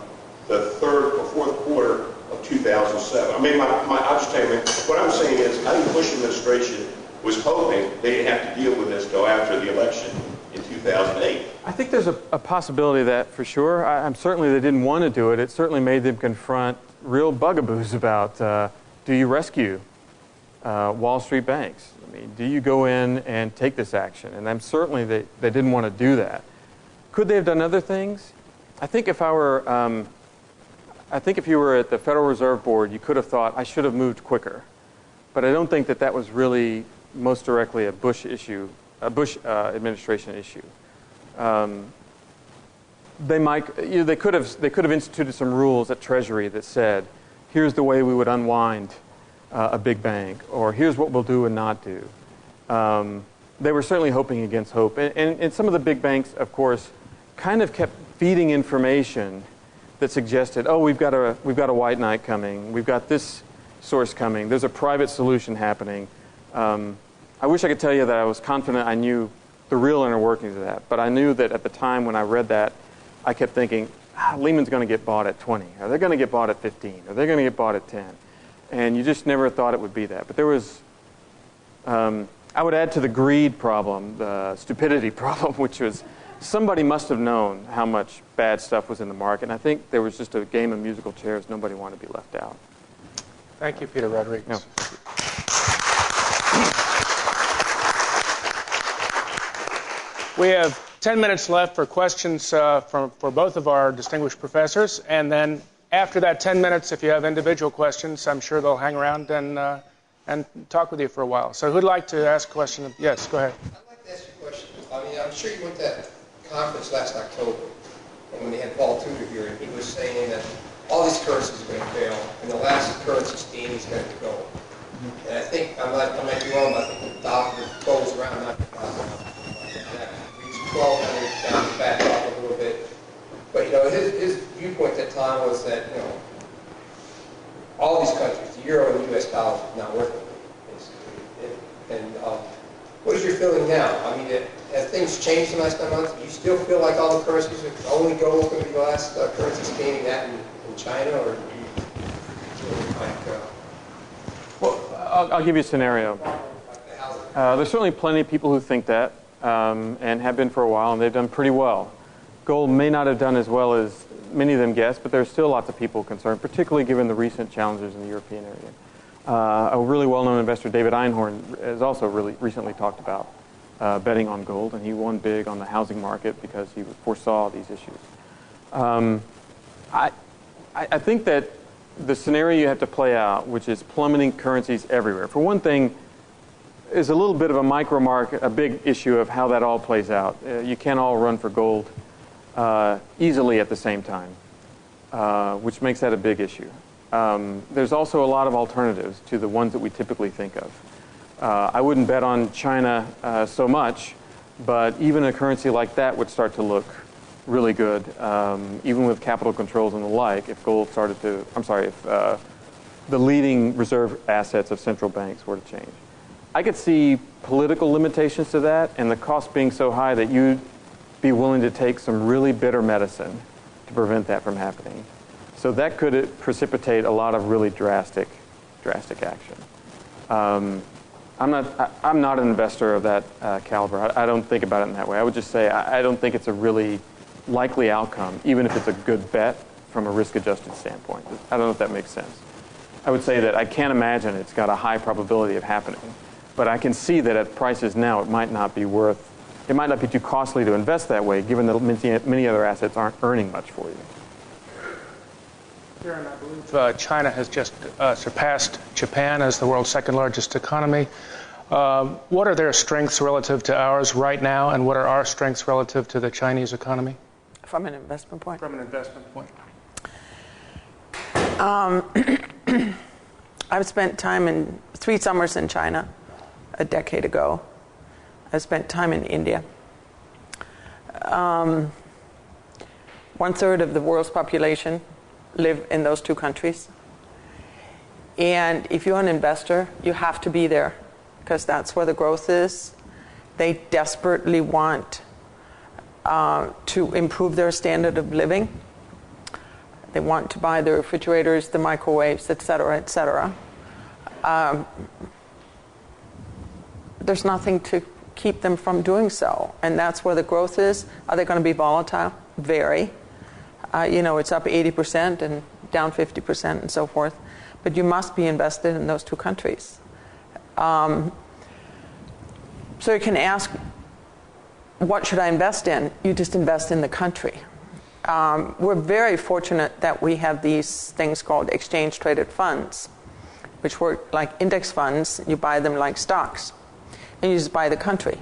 third or fourth quarter of 2007. I mean, I'll just tell you, what I'm saying is, I think the Bush administration was hoping they didn't have to deal with this till after the election in 2008. I think there's a possibility of that for sure. I'm certainly they didn't want to do it. It certainly made them confront real bugaboos about do you rescue Wall Street banks? I mean, do you go in and take this action? And I'm certainly they didn't want to do that. Could they have done other things? I think if you were at the Federal Reserve Board, you could have thought I should have moved quicker. But I don't think that was really most directly a Bush issue, a Bush administration issue. They could have instituted some rules at Treasury that said, here's the way we would unwind a big bank, or here's what we'll do and not do. They were certainly hoping against hope, and some of the big banks, of course, kind of kept feeding information that suggested, oh, we've got a white knight coming, we've got this source coming, there's a private solution happening. I wish I could tell you that I was confident I knew the real inner workings of that, but I knew that at the time when I read that, I kept thinking, Lehman's going to get bought at 20, or they're going to get bought at 15, or they're going to get bought at 10. And you just never thought it would be that. But there was, I would add to the greed problem, the stupidity problem, which was somebody must have known how much bad stuff was in the market. And I think there was just a game of musical chairs. Nobody wanted to be left out. Thank you, Peter Rodriguez. No. We have 10 minutes left for questions for both of our distinguished professors. And then after that 10 minutes, if you have individual questions, I'm sure they'll hang around and talk with you for a while. So who'd like to ask a question? Yes, go ahead. I'd like to ask you a question. I mean, I'm sure you went to that conference last October, and when they had Paul Tudor here, and he was saying that all these currencies are going to fail, and the last currency standing is going to go. And I think, I might be wrong, but I think the dollar goes around that. Reached 1,200, down back off a little bit. But, you know, his viewpoint at that time was that, you know, all these countries, the euro and the U.S. dollar is not worth it, basically. And what is your feeling now? I mean, have things changed in the last 9 months? Do you still feel like all the currencies are only gold going to be the last currency standing that in China, or do you feel like... Well, I'll give you a scenario. There's certainly plenty of people who think that and have been for a while, and they've done pretty well. Gold may not have done as well as many of them guess, but there's still lots of people concerned, particularly given the recent challenges in the European area. A really well-known investor, David Einhorn, has also really recently talked about betting on gold, and he won big on the housing market because he foresaw these issues. I think that the scenario you have to play out, which is plummeting currencies everywhere, for one thing, is a little bit of a micro market, a big issue of how that all plays out. You can't all run for gold easily at the same time, which makes that a big issue. There's also a lot of alternatives to the ones that we typically think of. I wouldn't bet on China so much, but even a currency like that would start to look really good, even with capital controls and the like, if gold started to, if the leading reserve assets of central banks were to change. I could see political limitations to that and the cost being so high that you'd be willing to take some really bitter medicine to prevent that from happening. So that could precipitate a lot of really drastic action. I'm not an investor of that caliber. I don't think about it in that way. I would just say I don't think it's a really likely outcome, even if it's a good bet from a risk-adjusted standpoint. I don't know if that makes sense. I would say that I can't imagine it's got a high probability of happening, but I can see that at prices now it might not be too costly to invest that way, given that many other assets aren't earning much for you. Karen, I believe China has just surpassed Japan as the world's second largest economy. What are their strengths relative to ours right now, and what are our strengths relative to the Chinese economy? From an investment point? From an investment point. I've spent time in 3 summers in China a decade ago. I spent time in India. 1/3 of the world's population live in those 2 countries. And if you're an investor, you have to be there because that's where the growth is. They desperately want to improve their standard of living. They want to buy the refrigerators, the microwaves, et cetera, et cetera. There's nothing to keep them from doing so. And that's where the growth is. Are they going to be volatile? Very. It's up 80% and down 50% and so forth. But you must be invested in those two countries. So you can ask, what should I invest in? You just invest in the country. We're very fortunate that we have these things called exchange-traded funds, which work like index funds. You buy them like stocks, and you just buy the country.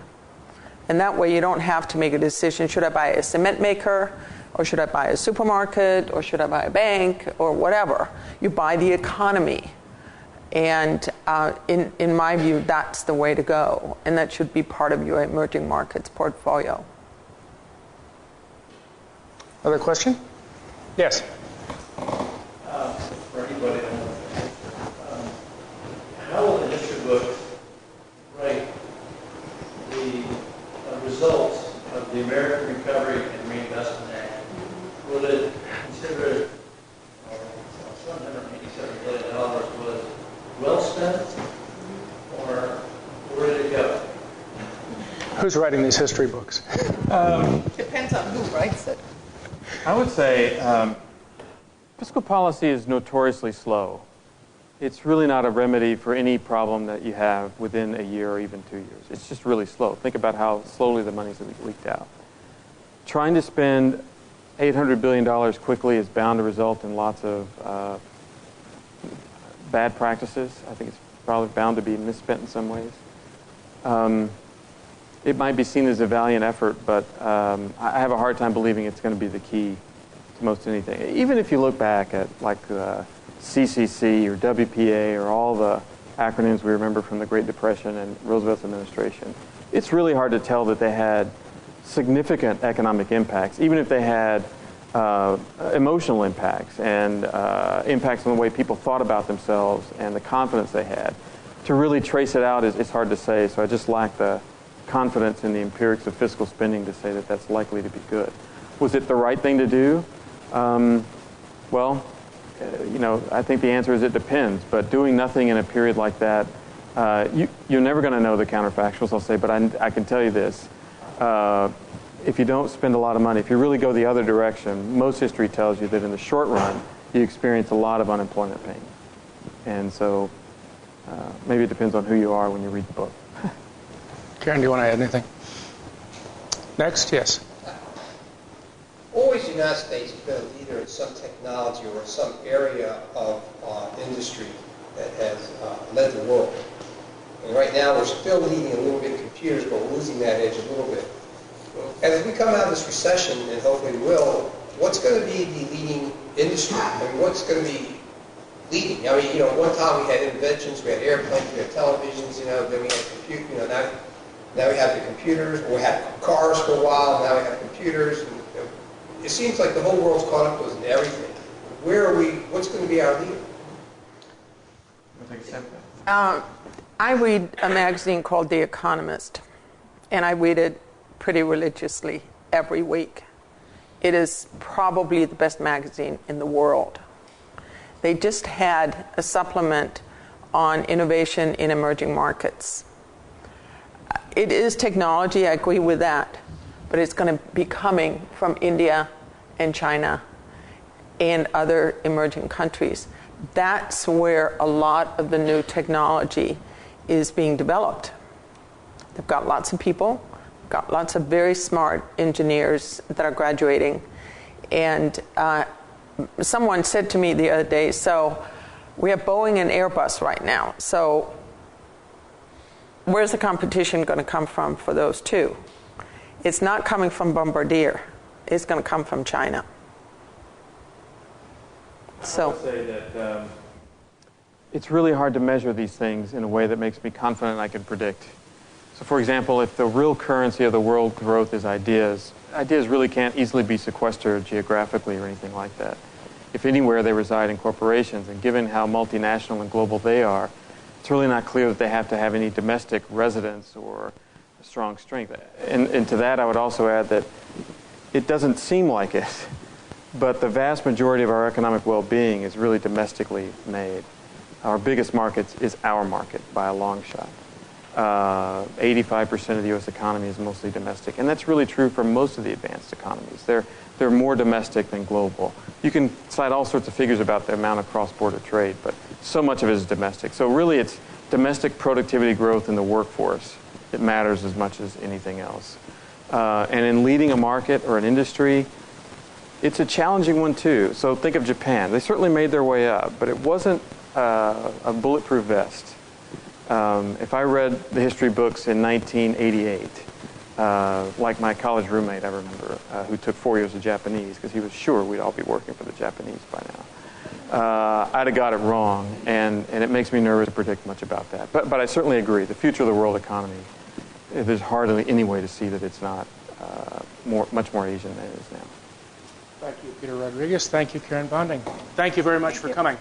And that way you don't have to make a decision, should I buy a cement maker, or should I buy a supermarket, or should I buy a bank, or whatever. You buy the economy. And in my view, that's the way to go. And that should be part of your emerging markets portfolio. Other question? Yes. For anybody, how will the history book write the results of the American Recovery and Reinvestment Act? Will it consider $787 billion was well spent, or where did it go? Who's writing these history books? Depends on who writes it. I would say fiscal policy is notoriously slow. It's really not a remedy for any problem that you have within a year or even 2 years. It's just really slow. Think about how slowly the money's leaked out. Trying to spend $800 billion quickly is bound to result in lots of bad practices. I think it's probably bound to be misspent in some ways. It might be seen as a valiant effort, but I have a hard time believing it's going to be the key to most anything. Even if you look back at like CCC or WPA or all the acronyms we remember from the Great Depression and Roosevelt's administration, it's really hard to tell that they had significant economic impacts, even if they had emotional impacts and impacts on the way people thought about themselves and the confidence they had. To really trace it out is hard to say, so I just lack the confidence in the empirics of fiscal spending to say that that's likely to be good. Was it the right thing to do? I think the answer is it depends, but doing nothing in a period like that, you're never going to know the counterfactuals, I'll say, but I can tell you this. If you don't spend a lot of money, if you really go the other direction, most history tells you that in the short run, you experience a lot of unemployment pain. And so maybe it depends on who you are when you read the book. Karen, do you want to add anything? Next, yes. Always the United States built either some technology or some area of industry that has led the world. And right now we're still leading a little bit in computers, but we're losing that edge a little bit. As we come out of this recession, and hopefully we will, what's going to be the leading industry? I mean, what's going to be leading? I mean, one time we had inventions, we had airplanes, we had televisions, then we had computers, now we have the computers, or we had cars for a while, now we have computers. And, it seems like the whole world's caught up with us in everything. Where are we, what's going to be our leader? I read a magazine called The Economist, and I read it pretty religiously every week. It is probably the best magazine in the world. They just had a supplement on innovation in emerging markets. It is technology, I agree with that, but it's going to be coming from India and China and other emerging countries. That's where a lot of the new technology is being developed. They've got lots of people, got lots of very smart engineers that are graduating. And someone said to me the other day, so we have Boeing and Airbus right now, so where's the competition going to come from for those two? It's not coming from Bombardier. It's going to come from China. I would say that it's really hard to measure these things in a way that makes me confident I can predict. So, for example, if the real currency of the world growth is ideas, ideas really can't easily be sequestered geographically or anything like that. If anywhere they reside in corporations, and given how multinational and global they are, it's really not clear that they have to have any domestic residence or a strong strength. And to that, I would also add that It doesn't seem like it, but the vast majority of our economic well-being is really domestically made. Our biggest market is our market by a long shot. 85% of the U.S. economy is mostly domestic, and that's really true for most of the advanced economies. They're more domestic than global. You can cite all sorts of figures about the amount of cross-border trade, but so much of it is domestic. So really it's domestic productivity growth in the workforce that matters as much as anything else. And in leading a market or an industry, it's a challenging one too. So think of Japan. They certainly made their way up, but it wasn't a bulletproof vest. If I read the history books in 1988, like my college roommate, I remember, who took 4 years of Japanese because he was sure we'd all be working for the Japanese by now. I'd have got it wrong, and it makes me nervous to predict much about that. But I certainly agree. The future of the world economy, there's hardly any way to see that it's not much more Asian than it is now. Thank you, Peter Rodriguez. Thank you, Karen Bonding. Thank you very much for coming.